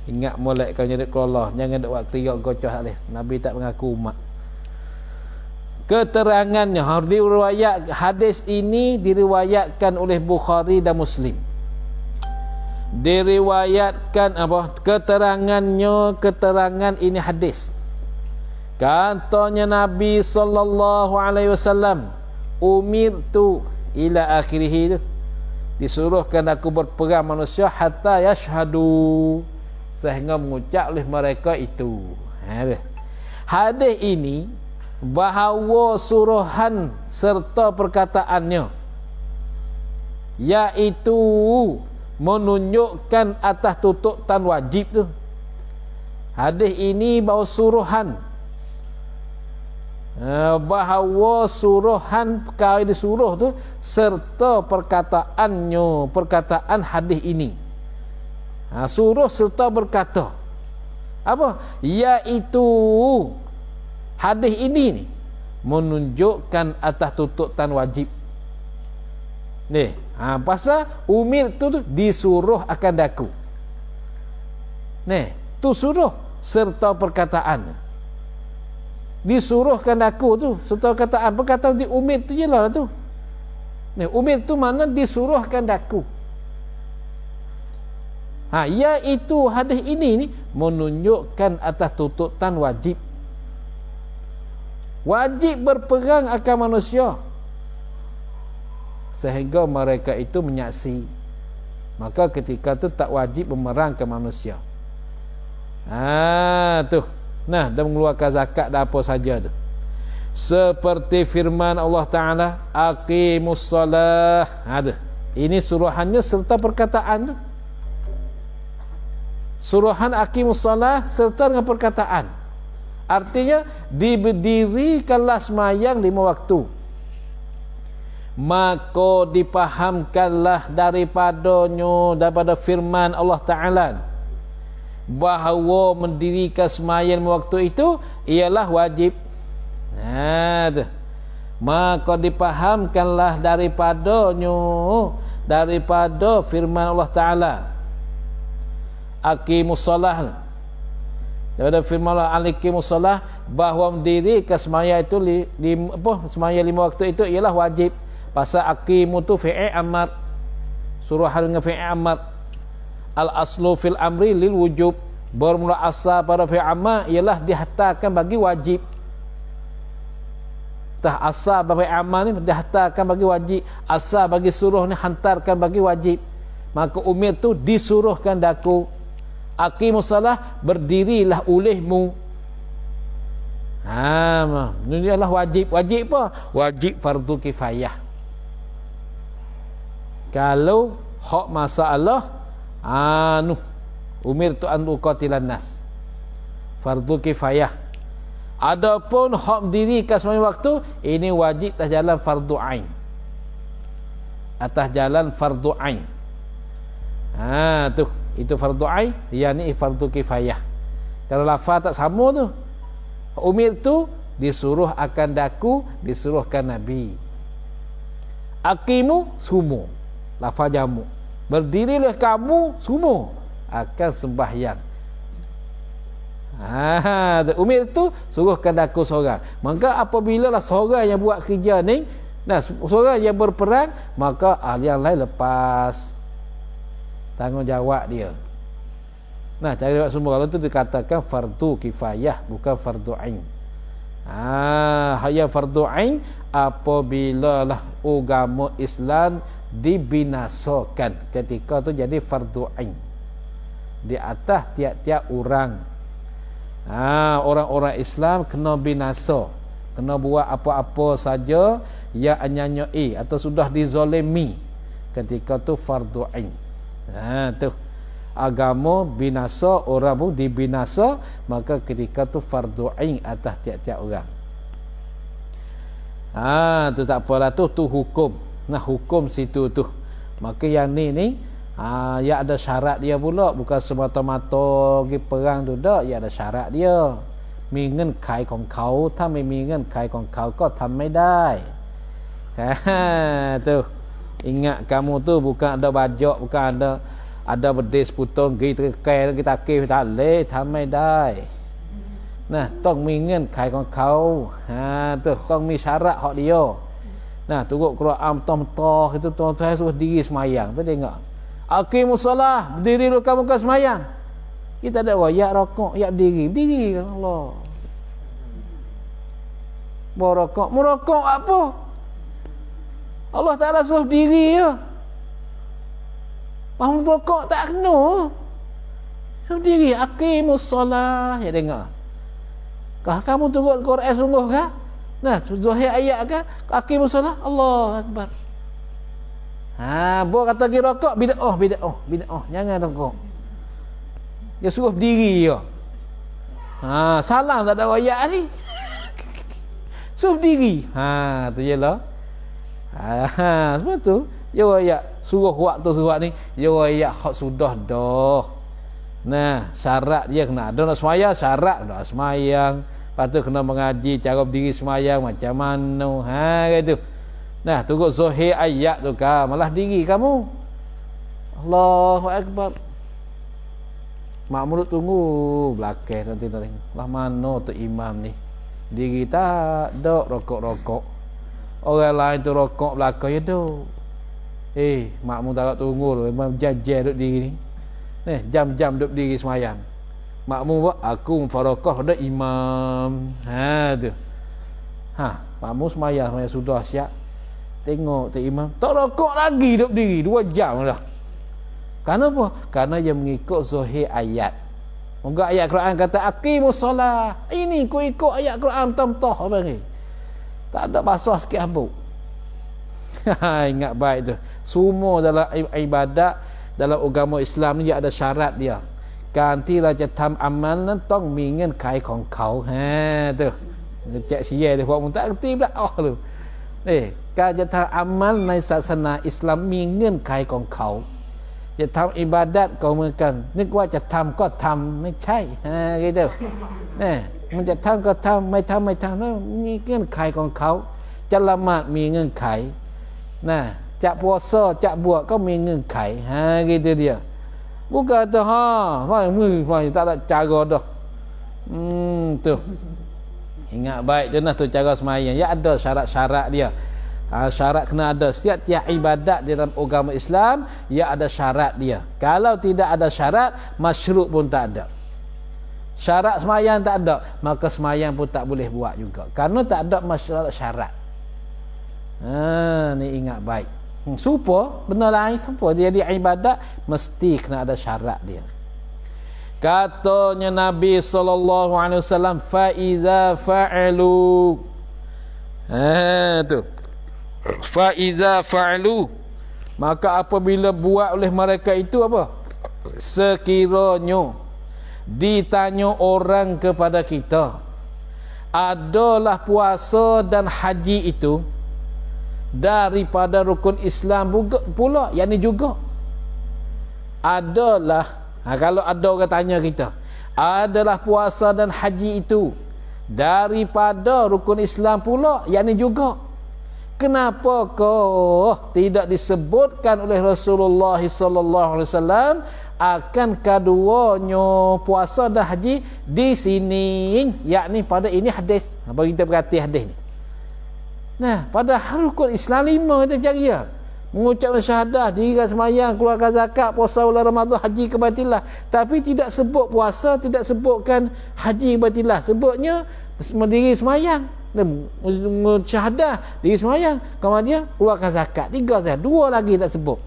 Ingat molek kau nyedek Allah. Jangan duk waktu yok gocoh alih. Nabi tak mengaku umat. Keterangannya diriwayat hadis ini diriwayatkan oleh Bukhari dan Muslim. Diriwayatkan apa? Keterangan ini hadis. Katanya Nabi sallallahu alaihi wasallam, umirtu ila akhirih, disuruhkan aku berperang manusia hatta yashhadu, sehingga mengucap oleh mereka itu. Hadis ini bahawa suruhan serta perkataannya iaitu menunjukkan atas tuntutan wajib tu. Hadis ini bahawa suruhan, bahawa suruhan perkara disuruh tu serta perkataannya, perkataan hadis ini. Suruh serta berkata apa? Iaitu hadis ini ni menunjukkan atas tuntutan wajib. Ni, pasal umir tu disuruh akan daku. Ni, tu suruh serta perkataan. Disuruhkan aku tu serta perkataan. Perkataan di umir tu jelah tu. Ni, umir tu mana disuruhkan daku. Iaitu hadis ini ni menunjukkan atas tuntutan wajib. Wajib berperang akan manusia sehingga mereka itu menyaksi. Maka ketika tu tak wajib memerang ke manusia. Tu. Nah, dah mengeluarkan zakat dah apa saja tu. Seperti firman Allah Ta'ala, aqimus salah. Tu. Ini suruhannya serta perkataan tu. Suruhan aqimus salah serta dengan perkataan. Artinya diberdirikanlah sembahyang 5 waktu. Maka dipahamkanlah daripada firman Allah Ta'ala bahawa mendirikan sembahyang 5 waktu itu ialah wajib. Maka dipahamkanlah daripada firman Allah Ta'ala, aqimus salah, daripada firman Allah alikimus salah, bahawa mendirikan sembahyang itu sembahyang 5 waktu itu ialah wajib. Pasal aqimu tu fi'il amr, suruhan dengan fi'il amr. Al aslu fil amri lil wujub, bermula asal pada fi'il amr ialah dihantarkan bagi wajib. Tah asal bagi amal ni dihantarkan bagi wajib, asal bagi suruh ni hantarkan bagi wajib. Maka umir tu disuruhkan daku. Aqimus salah, berdirilah olehmu. Ini adalah wajib. Wajib apa? Wajib fardu kifayah. Kalau hak masalah umir tu an uqatilan nas, fardu kifayah. Adapun hak mendirikan sembahyang waktu, ini wajib atas jalan fardu ain. Atas jalan fardu ain. Tu itu fardu ain, yang ni fardu kifayah. Kalau lafaz tak sama tu, umir tu disuruh akan daku, disuruhkan Nabi. Aqimu sumu, lafaz jamu, berdirilah kamu semua akan sembahyang. Umir tu suruhkan daku seorang. Maka apabila lah seorang yang buat kerja ni, seorang yang berperang, maka yang lain lepas tanggungjawab dia. Cara jawab semua kalau tu dikatakan fardu kifayah, bukan fardu ain. Yang fardu ain apabila lah agama Islam dibinasakan, ketika tu jadi fardu ain di atas tiap-tiap orang. Orang-orang Islam kena binasa, kena buat apa-apa saja yang anyanyai atau sudah dizalimi, ketika tu fardu ain. Tu agama binasa, orang pun dibinasa, maka ketika tu fardu ain atas tiap-tiap orang. Tu tak apalah, tu hukum. Hukum situ tu. Maka yang ni ya ada syarat dia pula, bukan semata-mata pergi perang tu dak, ya ada syarat dia. มีเงื่อนไขของเขาถ้าไม่มีเงื่อนไขของเขาก็ทำไม่ได้ Tu. Ingat kamu tu bukan ada bajak, bukan ada bedis putong gi terkai kita kif tak le thamai dai. Nah,ต้องมีเงื่อนไขของเขาtuต้องมีsyarat hak dia. Nah, turut Quran tom-toh itu tuan-tuan suruh diri semayang. Tu tengok. Aqimus solah, berdiri dulu kamu ke semayang. Kita ada royak rokok, ya berdiri Allah. Merokok apa? Allah Ta'ala suruh diri je. Faham rokok tak kena. Suruh diri. Aqimus solah. Ya tengok. Kah kamu turut Quran sungguh kah? Nah, zahir ayat kah? Aqimus solah. Allah Akbar. Buat kata pergi rokok, bid'ah. Jangan rokok. Dia suruh berdiri je. Salam tak ada ayat ni. Suruh berdiri. Tu je lah. Sebab tu dia ayat suruh waktu surat ni, dia ayat hak sudah dah. Nah, syarat dia kena ada nak semayang, syarat nak semayang. Lepas tu kena mengaji cara berdiri semayang macam mana. Gitu. Nah, turut zahir ayat tu kah, malah diri kamu. Allahu Akbar. Makmum tunggu belakang nanti. Lah mana tu imam ni? Diri tak ada rokok-rokok. Orang lain tu rokok belakang ya tu. Makmum tak tunggu tu, memang jam-jam duduk diri ni. Jam-jam duduk diri semayang. Makmum buat aku mufarakah pada imam. Tu. Makmum semayang sudah siap. Tengok tu imam tak rokok lagi duduk diri 2 jam dah. Kenapa? Karena dia mengikut zahir ayat. Moga ayat Quran kata aqimus solah. Ini ku ikut ayat Quran tam-tah apa ni? Tak ada basah sikit habuk. Ingat baik tu. Semua dalam ibadat dalam agama Islam ni dia ada syarat dia. การที่เราจะทำอามัลนั้นต้องมีเงื่อนไขของเขาtu. Cek share dia buat tak kerti pula. Tu. การจะทำอามัลในศาสนาอิสลามมีเงื่อนไขของเขาจะทำอิบาดัตก็เหมือนกันนึกว่าจะทำก็ทำไม่ใช่gitu มันจะทำก็ทำไม่ทำนั่นมีเงื่อนไขของเขาจะละหมาดมีเงื่อนไขจะpuasaจะบวชก็มีเงื่อนไขgitu dia bukan tu tak ada cara dah tu ingat baik tu tu cara semayang ya ada syarat-syarat dia. Syarat kena ada setiap ibadat di dalam agama Islam ya ada syarat dia. Kalau tidak ada syarat, masyru' pun tak ada. Syarat semayang tak ada, maka semayang pun tak boleh buat juga. Karena tak ada syarat. Ni ingat baik. Supaya benda lain supaya dia di ibadat mesti kena ada syarat dia. Katanya Nabi SAW, fa iza fa'alu. Tu. Fa iza fa'alu, maka apabila buat oleh mereka itu apa? Sekiranya ditanya orang kepada kita, adalah puasa dan haji itu daripada rukun Islam pula, yakni juga adalah kalau ada orang tanya kita, adalah puasa dan haji itu daripada rukun Islam pula, yakni juga, kenapa kau tidak disebutkan oleh Rasulullah sallallahu alaihi wasallam akan keduanya puasa dan haji di sini, yakni pada ini hadis. Bagi kita perhati hadis ni. Nah, pada rukun Islam 5 kita cari ya. Mengucap syahadah, diri semayang, keluarkan zakat, puasa bulan Ramadan, haji ke Baitullah. Tapi tidak sebut puasa, tidak sebutkan haji ke Baitullah. Sebutnya berdiri semayang. Syahadah diri semayang, kemudian keluarkan zakat, 3 saja, 2 lagi tak sebut.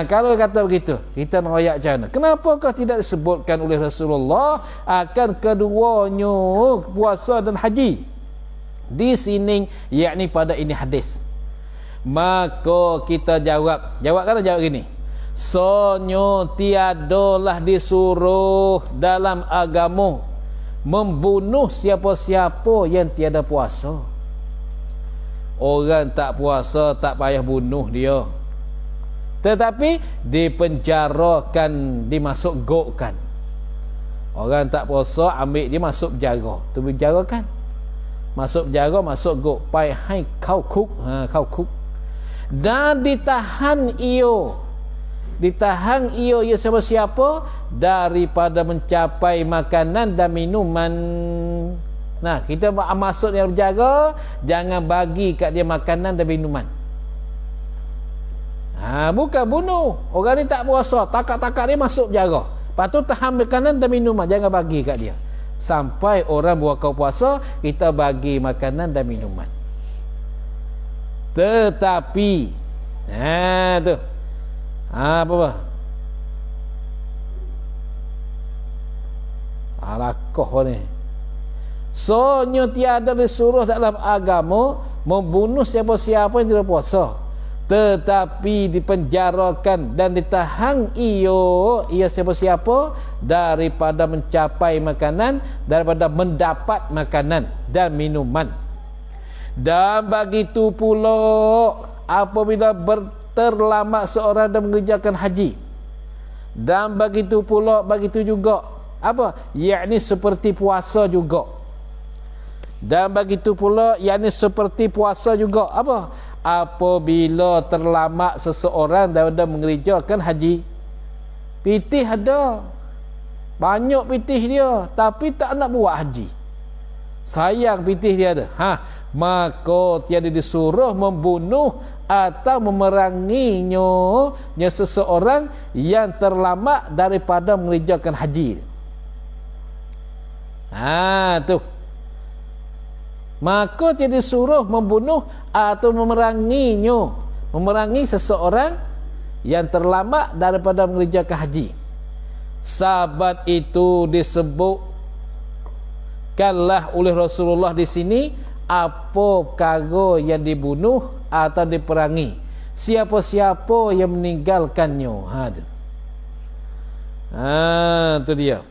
Kalau kata begitu, kita nak ayat macam mana? Kenapa kau tidak disebutkan oleh Rasulullah akan keduanya puasa dan haji di sini, yakni pada ini hadis? Maka kita jawab gini, sonyo tiadalah disuruh dalam agama membunuh siapa-siapa yang tiada puasa. Orang tak puasa tak payah bunuh dia, tetapi dipenjarakan, dimasuk gokkan. Orang tak puasa ambil dia masuk penjara, tu penjarakan. masuk penjara, masuk gok, pai hai kau kuk, kau kuk. Dan ditahan iyo siapa-siapa daripada mencapai makanan dan minuman. Nah, kita masuk dalam penjara, jangan bagi kat dia makanan dan minuman. Bukan bunuh. Orang ni tak puasa, takak-takak dia masuk penjara. Lepas tu tahan makanan dan minuman, jangan bagi kat dia. Sampai orang buka puasa, kita bagi makanan dan minuman. Tetapi tu apa alakoh ni. Sonyo tiada disuruh dalam agama membunuh siapa-siapa yang tidak puasa, tetapi dipenjarakan dan ditahan ia siapa-siapa daripada mencapai makanan, daripada mendapat makanan dan minuman. Dan begitu pula apabila terlambat seorang dan mengerjakan haji, dan begitu juga apa, yakni seperti puasa juga, dan begitu pula yakni seperti puasa juga apa, apabila terlambat seseorang daripada mengerjakan haji. Pitih ada banyak, pitih dia tapi tak nak buat haji, sayang pitih dia tu, maka tiada disuruh membunuh atau memeranginya seseorang yang terlambat daripada mengerjakan haji. Tu maka tiada disuruh membunuh atau memerangi seseorang yang terlambat daripada mengerjakan haji. Sahabat itu disebutkanlah oleh Rasulullah di sini apa perkara yang dibunuh atau diperangi, siapa-siapa yang meninggalkannya. Tu dia.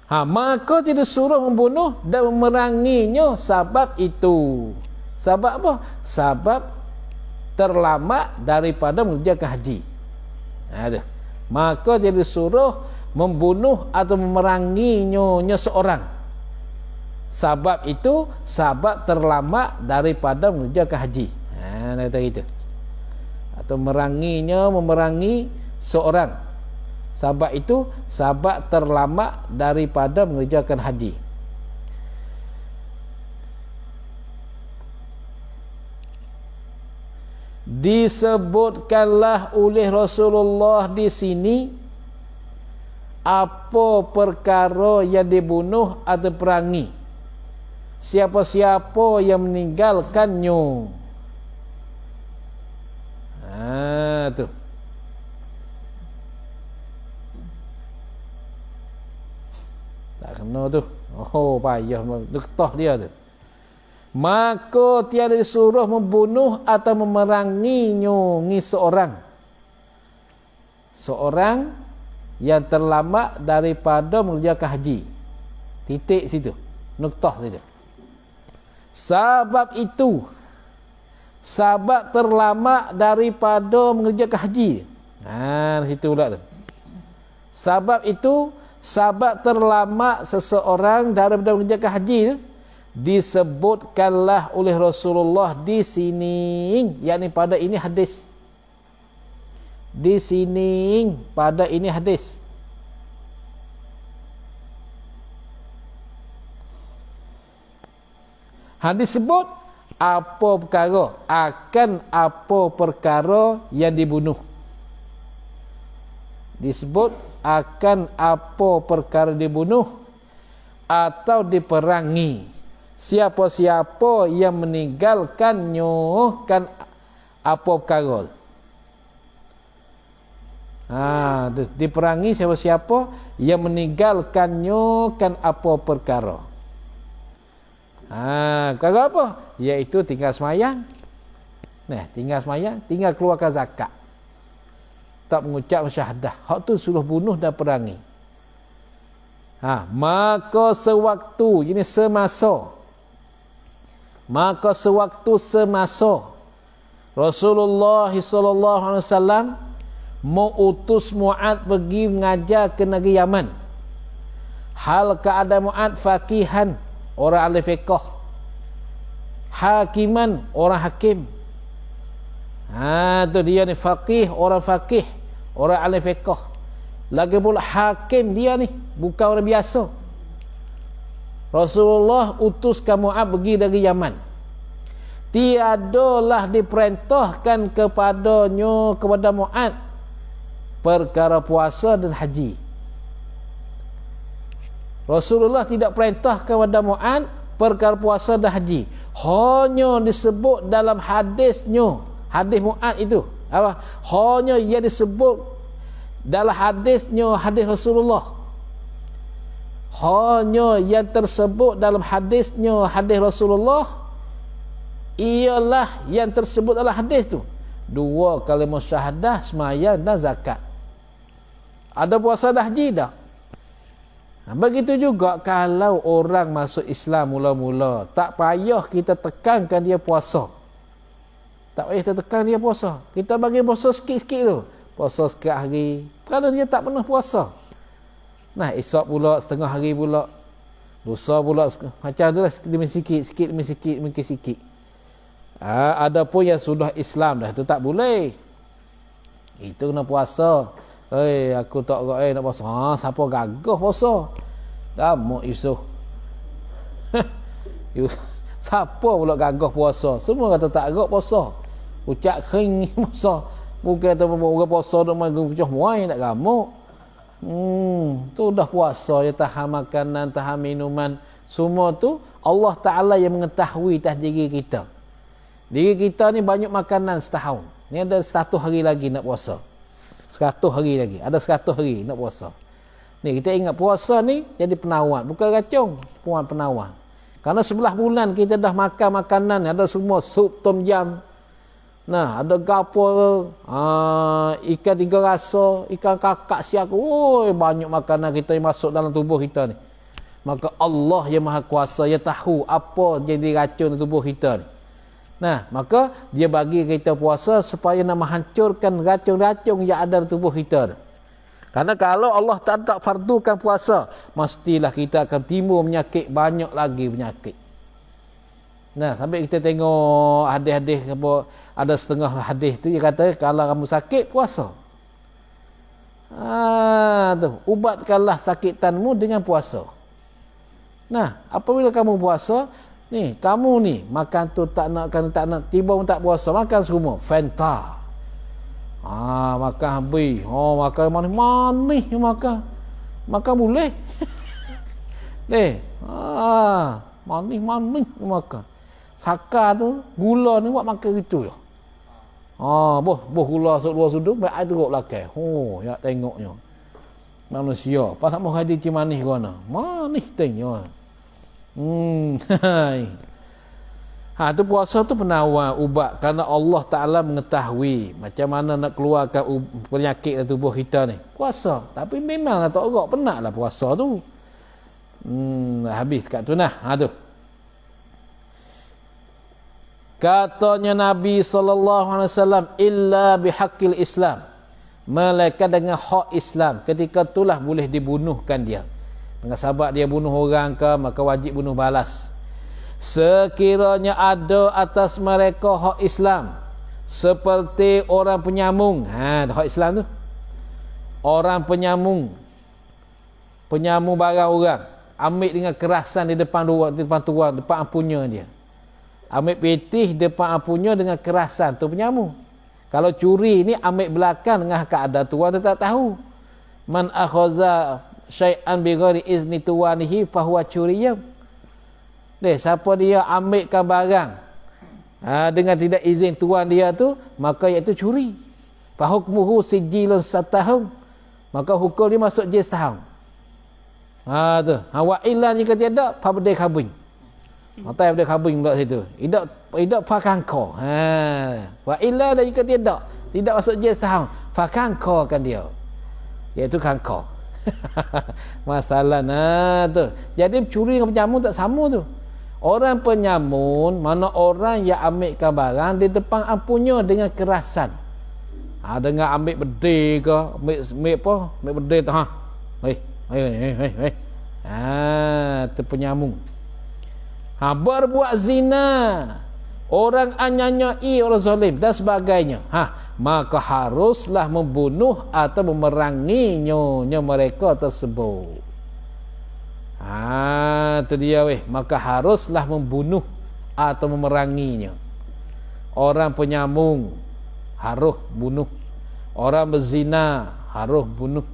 Maka tidak suruh membunuh dan memeranginya. Sebab itu, sebab apa? Sebab terlambat daripada mengerjakan haji. Maka tidak suruh membunuh atau memeranginya seorang. Sebab itu, sebab terlambat daripada mengerjakan haji. Kata gitu. Atau memerangi seorang. Sebab itu, sebab terlambat daripada mengerjakan haji. Disebutkanlah oleh Rasulullah di sini apa perkara yang dibunuh atau perangi, siapa-siapa yang meninggalkannya. Tu tak kena tu. Payah getah dia tu. Maka tiada disuruh membunuh atau memeranginya seorang yang terlambat daripada mengerjakan haji. Titik situ, nuktah situ. Sebab itu, sebab terlambat daripada mengerjakan haji. Situ pula tu. Sebab itu, sebab terlambat seseorang daripada mengerjakan haji, disebutkanlah oleh Rasulullah di sini, yakni pada ini hadis. Di sini pada ini hadis. Hadis sebut apa perkara, akan apa perkara yang dibunuh. Disebut akan apa perkara dibunuh atau diperangi, siapa-siapa yang meninggalkannya kan apa perkara. Diperangi siapa-siapa yang meninggalkannya kan apa perkara. Perkara apa? Iaitu tinggal semayang. Tinggal semayang, tinggal keluarkan zakat, tak mengucap syahadah. Hak tu suruh bunuh dan perangi. Maka sewaktu, ini semasa. Maka sewaktu semasa Rasulullah SAW mau utus Mu'ad pergi mengajar ke negeri Yaman. Hal keadaan Mu'ad faqihan, orang ahli fiqh, hakiman, orang hakim. Tu dia ni, faqih, orang faqih, orang ahli fiqh. Lagi pula hakim dia ni, bukan orang biasa. Rasulullah utuskan Mu'ad pergi dari Yaman. Tiadalah diperintahkan kepada Mu'ad perkara puasa dan haji. Rasulullah tidak perintah kepada Mu'ad perkara puasa dan haji. Hanya disebut dalam hadisnya, hadis Mu'ad itu apa? Hanya ia disebut dalam hadisnya, hadis Rasulullah. Hanya yang tersebut dalam hadisnya, hadis Rasulullah, ialah yang tersebut dalam hadis tu. 2 kalimah syahadah, sembahyang dan zakat. Ada puasa dah haji dah. Begitu juga kalau orang masuk Islam mula-mula, tak payah kita tekankan dia puasa. Tak payah kita tekan dia puasa. Kita bagi puasa sikit-sikit tu. Puasa sikit hari. Kerana dia tak pernah puasa. Nah, esok pula, setengah hari pula. Lusa pula, macam tu lah, demi sikit, sikit demi sikit, mungkin sikit. Ada pun yang sudah Islam dah, itu tak boleh. Itu kena puasa. Aku tak nak puasa. Siapa gagah puasa? Gamuk Yusuf. Siapa pula gagah puasa? Semua kata tak agak puasa. Ucap kering puasa. Bukan kata orang puasa nak main kucah muai nak gamuk. Tu dah puasa, ya, tahan makanan, tahan minuman, semua tu Allah Ta'ala yang mengetahui atas diri kita. Diri kita ni banyak makanan setahun. Ni ada 100 hari lagi nak puasa. 100 hari lagi. Ada 100 hari nak puasa. Ni kita ingat puasa ni jadi penawar. Bukan racun, penawar. Karena 11 bulan kita dah makan makanan. Ada semua sup tom yam. Nah, ada gapo, ikan 3 rasa, ikan kakak siak. Banyak makanan kita yang masuk dalam tubuh kita ni. Maka Allah yang Maha Kuasa, dia tahu apa jadi racun tubuh kita ni. Nah, maka dia bagi kita puasa supaya nak menghancurkan racun-racun yang ada di tubuh kita. Karena kalau Allah tak fardukan puasa, mestilah kita akan timbul penyakit, banyak lagi penyakit. Nah, sampai kita tengok hadis-hadis apa, ada setengah hadis tu dia kata kalau kamu sakit puasa. Tu, ubatkanlah sakitanmu dengan puasa. Nah, apabila kamu puasa, ni kamu ni makan tu tak nak, tiba pun tak puasa, makan semua Fanta. Makan habis. Makan manis makan. Makan boleh. Manis makan. Saka tu, gula ni buat makan gitu je. Boh gula sok 2 sudut, baik air teruk belakang. Ya tengoknya. Manusia, pasal mau hadir ci manis guna. Manis tengok. Tu puasa tu penawar ubat, kerana Allah Ta'ala mengetahui macam mana nak keluarkan penyakit dalam tubuh kita ni. Puasa. Tapi memanglah tak agak penatlah puasa tu. Habis kat tu nah. Tu. Katanya Nabi SAW, illa bihaqqil Islam, melainkan dengan hak Islam. Ketika itulah boleh dibunuhkan dia. Dengan sebab dia bunuh orang ke, maka wajib bunuh balas. Sekiranya ada atas mereka hak Islam, seperti orang penyambung. Hak Islam tu orang penyambung barang orang, ambil dengan kerasan di depan tuan, depan ampunya dia. Ambil petih depan ampunya dengan kerasan, tu penyambung. Kalau curi ni ambil belakang dengan keadaan tuan tu tak tahu. Man akhaza syai'an bighairi izni tuwanihi fahuwa curiyam. Siapa dia ambilkan barang dengan tidak izin tuan dia tu, maka iaitu curi. Fa hukmuhu sijilun satahum, maka hukum dia masuk jil setahun. Tu. Wa illa jika tiada fa bedai kabin. Mata bedai kabin pula situ. Idak fa kangko. Wa illa dan jika tidak masuk jil setahun, fa kangko kan dia. Iaitu kangko. Masalah tu. Jadi curi dengan penyamun tak sama tu. Orang penyamun mana orang yang ambilkan barang di depan ampunya dengan kerasan. Dengar ambil bedil ke, ambil apa? Ambil bedil tu hei. Tu penyambung. Berbuat zina, orang anyanyai orang zalim dan sebagainya. Maka haruslah membunuh atau memeranginya mereka tersebut. Tu dia maka haruslah membunuh atau memeranginya. Orang penyambung harus bunuh. Orang berzina harus bunuh.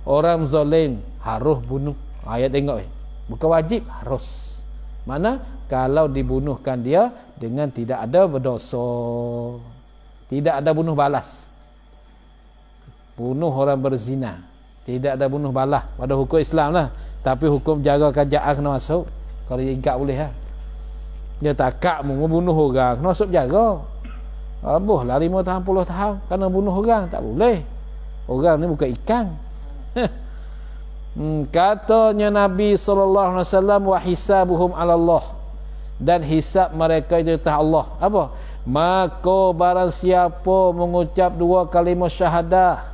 Orang zalim harus bunuh. Ayat tengok bukan wajib, harus. Mana kalau dibunuhkan dia dengan tidak ada berdosa, tidak ada bunuh balas. Bunuh orang berzina tidak ada bunuh balas pada hukum Islam lah. Tapi hukum jaga kerajaan kena masuk. Kalau dia ingat boleh lah. Dia takak membunuh orang kena masuk jaga. Abuh lah 5 tahun 10 tahun kena bunuh orang, tak boleh. Orang ni bukan ikan. Katanya Nabi SAW, wa hisabuhum ala Allah, dan hisab mereka itu atas Allah. Apa? Maka barang siapa mengucap 2 kalimah syahadah,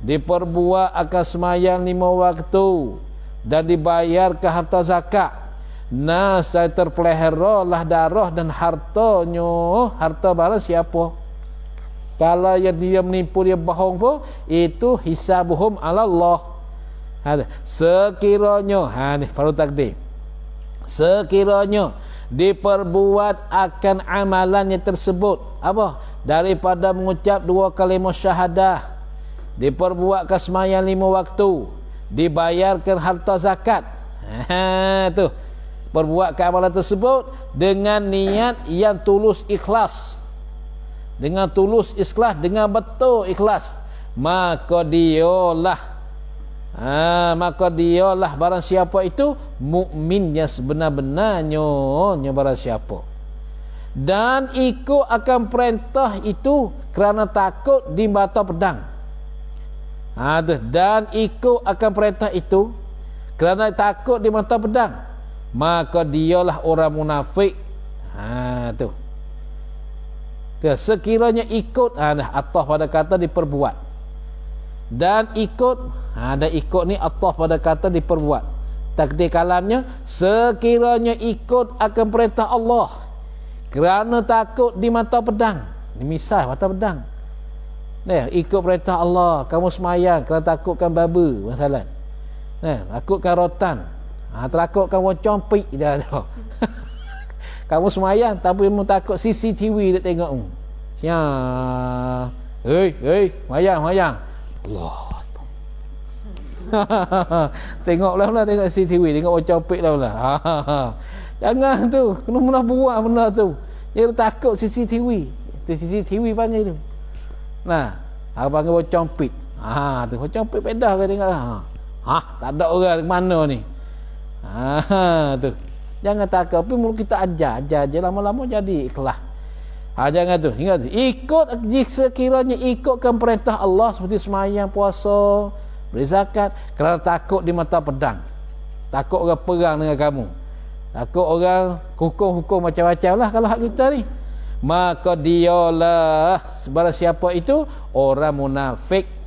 diperbuat akan semayang 5 waktu dan dibayar ke harta zakat, saya terpeliharalah darah dan hartanya, harta barang siapa. Kalau yang dia menipu, dia bohong pun, itu hisabuhum ala Allah. Sekiranya ni faru takdir, sekiranya diperbuat akan amalannya tersebut, apa? Daripada mengucap 2 kalimah syahadah, diperbuatkan semayang 5 waktu, dibayarkan harta zakat, tu perbuatkan amalan tersebut dengan niat yang tulus ikhlas, dengan tulus ikhlas, dengan betul ikhlas, maka dialah barang siapa itu mukminnya sebenar-benarnya barang siapa, dan ikut akan perintah itu kerana takut dibata pedang. Dan ikut akan perintah itu kerana takut dibata pedang, maka dialah orang munafik. Tu sekiranya ikut, atah pada kata diperbuat, dan ikut, dan ikut ni atah pada kata diperbuat. Takdir kalamnya, sekiranya ikut akan perintah Allah kerana takut di mata pedang. Ni misal mata pedang. Ikut perintah Allah, kamu semayang kerana takutkan baba masalah. Takutkan rotan, takutkan wang compik dah tu. Kamu semayang tapi mu takut CCTV dia tengok. Mayang Allah. Tengoklah tengok CCTV, tengok wang compik lah. Jangan tu, kena buat benda tu. Dia takut CCTV. CCTV panggil tu. Apa panggil wang compik. Tu wang compik pedah ke tengok. Tak ada orang mana ni. Tu. Jangan takut, tapi mulut kita ajar je, lama-lama jadi ikhlas. Jangan tu, ingat, ikut sekiranya ikutkan perintah Allah seperti semayang, puasa, beri zakat, kerana takut di mata pedang, takut orang perang dengan kamu, takut orang hukum-hukum macam-macam lah kalau hak kita ni, maka dialah sebarang siapa itu orang munafik.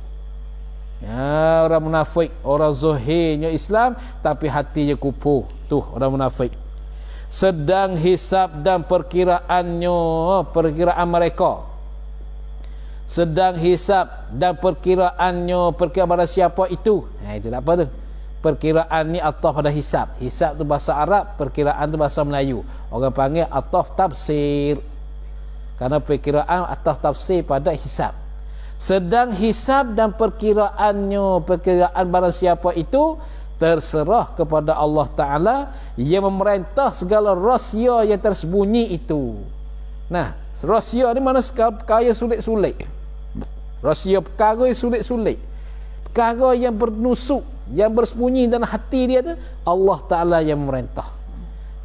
Orang munafik, orang zahirnya Islam tapi hatinya kufur, tu orang munafik. Sedang hisab dan perkiraannya, perkiraan mereka, sedang hisab dan perkiraannya, perkiraan pada siapa itu, itu tak apa tu. Perkiraan ni ataf pada hisab. Hisab tu bahasa Arab, perkiraan tu bahasa Melayu. Orang panggil ataf tafsir, karena perkiraan ataf tafsir pada hisab. Sedang hisab dan perkiraannya, perkiraan barang siapa itu, terserah kepada Allah Ta'ala yang memerintah segala rahsia yang tersembunyi itu. Rahsia ni mana perkara sulit-sulit, rahsia perkara yang sulit-sulit, perkara yang bernusuk, yang bersembunyi dalam hati dia tu, Allah Ta'ala yang memerintah.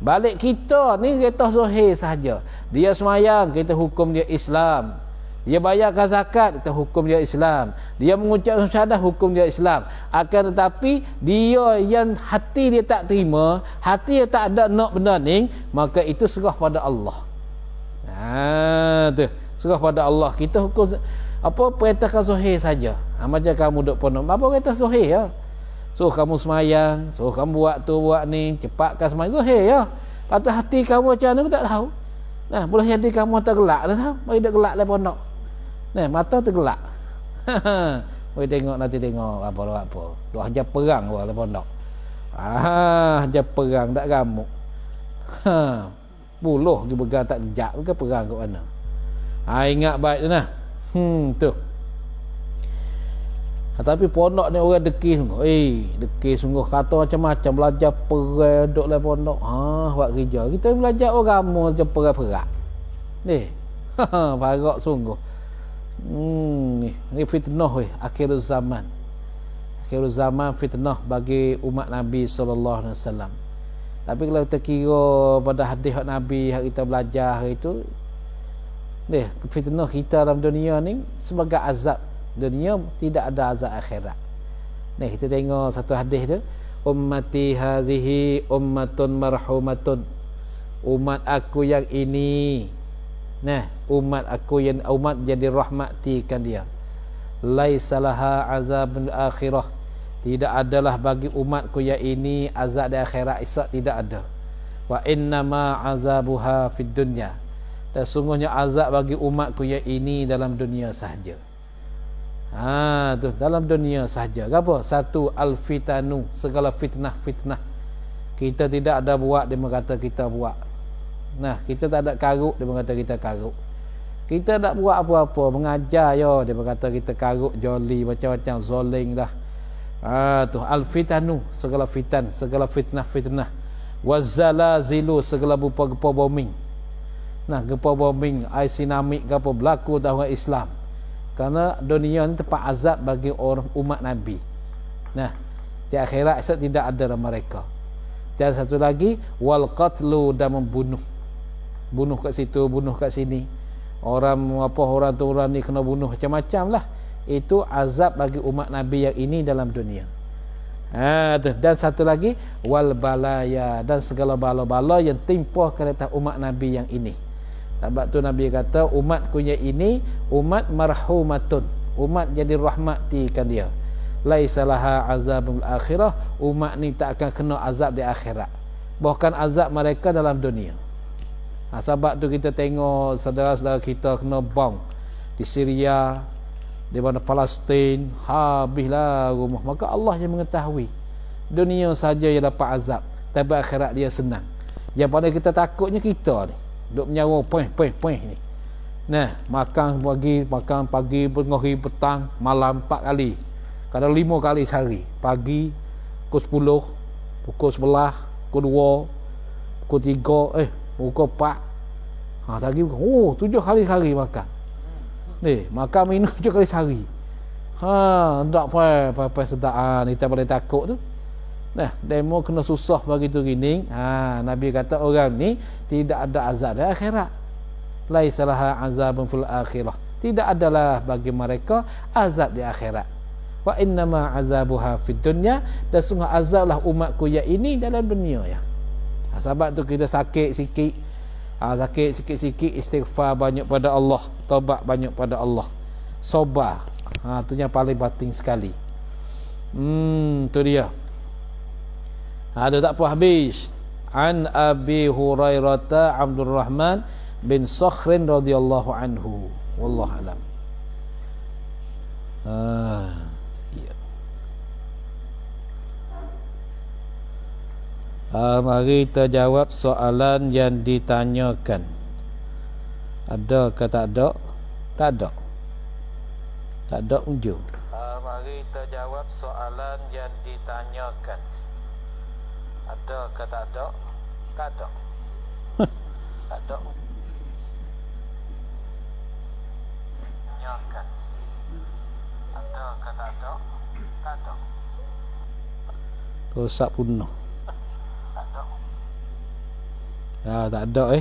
Balik kita ni kita zahir sahaja. Dia semayang, kita hukum dia Islam. Dia bayarkan zakat, kita hukum dia Islam. Dia mengucapkan syahadah, hukum dia Islam. Akan tetapi dia yang hati dia tak terima, hati dia tak ada nak benda ni, maka itu serah pada Allah. Tu serah pada Allah. Kita hukum Apa perintahkan zahir saja. Macam kamu duduk pondok, apa perintah zahir ya? Suruh kamu semayang, suruh kamu buat tu buat ni, cepatkan semayang zahir ya. Patah hati kamu macam mana pun tak tahu. Nah, boleh jadi kamu tergelak dah tahu. Mari dak gelak dalam pondok. Nah, mata tergelak. Mari tengok nanti tengok apa. Duk hajar perang dalam pondok. Hajar perang tak gamuk. Puluh ke begal tak kejap ke perang kat mana. Ingat baik tu nah. Tu. Tapi pondok ni orang deki sungguh. Deki sungguh kata macam-macam belajar perang duduk dalam pondok. Buat kerja. Kita belajar agama macam perang-perang. Ni. Barak sungguh. Ni fitnah akhir zaman. Akhir zaman fitnah bagi umat Nabi sallallahu alaihi wasallam. Tapi kalau kita kira pada hadis Nabi yang kita belajar itu, fitnah kita dalam dunia ni sebagai azab dunia, tidak ada azab akhirat. Kita tengok satu hadis tu, ummati hazihi ummatun marhumatun. Umat aku yang ini, umat aku yang umat jadi rahmatikan dia. Laisa laha azabul akhirah. Tidak adalah bagi umatku yang ini azab di akhirat esok, tidak ada. Wa innama azabuha fid dunya. Dan sungguhnya azab bagi umatku yang ini dalam dunia sahaja. Tu dalam dunia sahaja. Apa? Satu, al-fitanu, segala fitnah-fitnah. Kita tidak ada buat, dia mengata kita buat. Kita tak ada karuk, dia mengata kita karuk. Kita tak buat apa-apa, mengajar dia mengata kita karuk, joli, macam-macam, zoling dah. Tu al-fitanu, segala fitan, segala fitnah-fitnah. Wazalazilu, segala berupa gempa bombing. Gempa bombing, tsunami, apa berlaku tahun Islam. Kerana dunia ni tempat azab bagi orang umat Nabi. Di akhirat esok tidak ada dalam mereka. Dan satu lagi, wal qatlu, dan membunuh. Bunuh kat situ, bunuh kat sini. Orang tu orang ni kena bunuh macam-macam lah. Itu azab bagi umat Nabi yang ini dalam dunia. Dan satu lagi, wal balaya, dan segala bala-bala yang timpa ke atas umat Nabi yang ini. Sebab tu Nabi kata, umatku yang ini umat marhumatun, umat jadi rahmatikan dia. Laisa laha azabul akhirah. Umat ni tak akan kena azab di akhirat, bahkan azab mereka dalam dunia. Sebab tu kita tengok saudara-saudara kita kena bom di Syria, di mana Palestin, habislah rumah. Maka Allah yang mengetahui. Dunia saja yang dapat azab, tapi akhirat dia senang. Yang pada kita takutnya kita ni duk menyawa poin ni. Makan pagi, pagi, petang, malam 4 kali. Kadang 5 kali sehari. Pagi pukul 10, pukul 11, pukul 2, pukul 3, pukul 4. Tadi 7 kali sehari makan. Makan minum 7 kali sehari. Tak apa sedap. Kita boleh takut tu. Demo kena susah begitu gini. Nabi kata orang ni tidak ada azab di akhirat. Laisa laha azabun fil akhirah. Tidak adalah bagi mereka azab di akhirat. Wa innama azabuha fid dunya. Dan sungguh azablah umatku yang ini dalam dunia ya. Sebab tu kita sakit sikit. Sakit sikit-sikit, istighfar banyak pada Allah, taubat banyak pada Allah, sabar. Tu yang paling penting sekali. Tu dia. Ada tak apa habis. An Abi Hurairah Abdul Rahman bin Sakhrin radhiyallahu anhu. Wallahu alam. Ya. Mari kita jawab soalan yang ditanyakan. Ada ke tak ada? Tak ada. Tak ada unjuk. Mari kita jawab soalan yang ditanyakan. Ada ke tak ada? Tak ada. Tak ada. Tanyakan. Ada ke tak ada? Tak ada. Rosak punah. Tak ada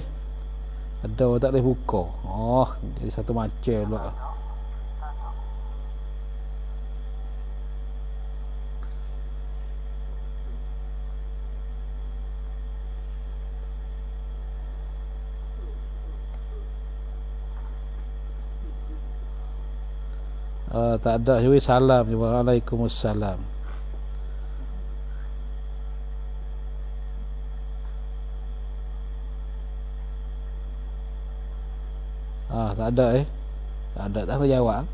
ada tak boleh buka. Jadi satu macam pula. Tak ada jadi salam. Waalaikumsalam. Tak ada tak ada, tak ada jawab.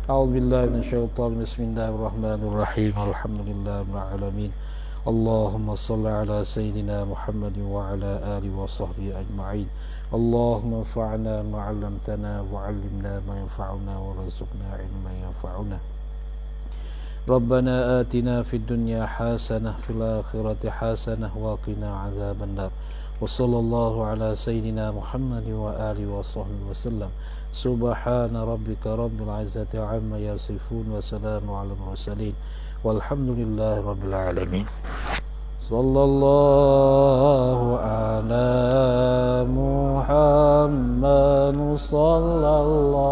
A'udzubillahi minasyaitonir rajim. Bismillahirrahmanirrahim. Alhamdulillahirabbil alamin. Allahumma shalli ala sayyidina Muhammad wa ala alihi wa sahbihi ajma'in. Allahumma anfa'na ma 'allamtana wa 'allimna ma yanfa'una wa rzuqna 'ilman yanfa'una. Rabbana atina fid dunya hasanah fil akhirati hasanah wa qina 'adzabannar. Wa sallallahu ala sayyidina Muhammad wa alihi wa sahbihi wasallam. Subhana rabbika rabbil 'izzati 'amma yasifun wa salamun 'alal mursalin. Walhamdulillahi rabbil alamin. Sallallahu ala Muhammad sallallahu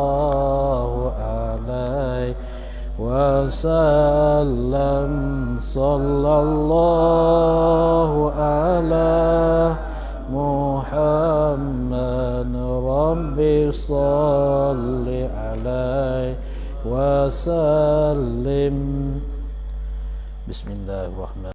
alaihi wasallam. Sallallahu ala Muhammad rabbi salli alaihi wasallim. Bismillahirrahmanirrahim.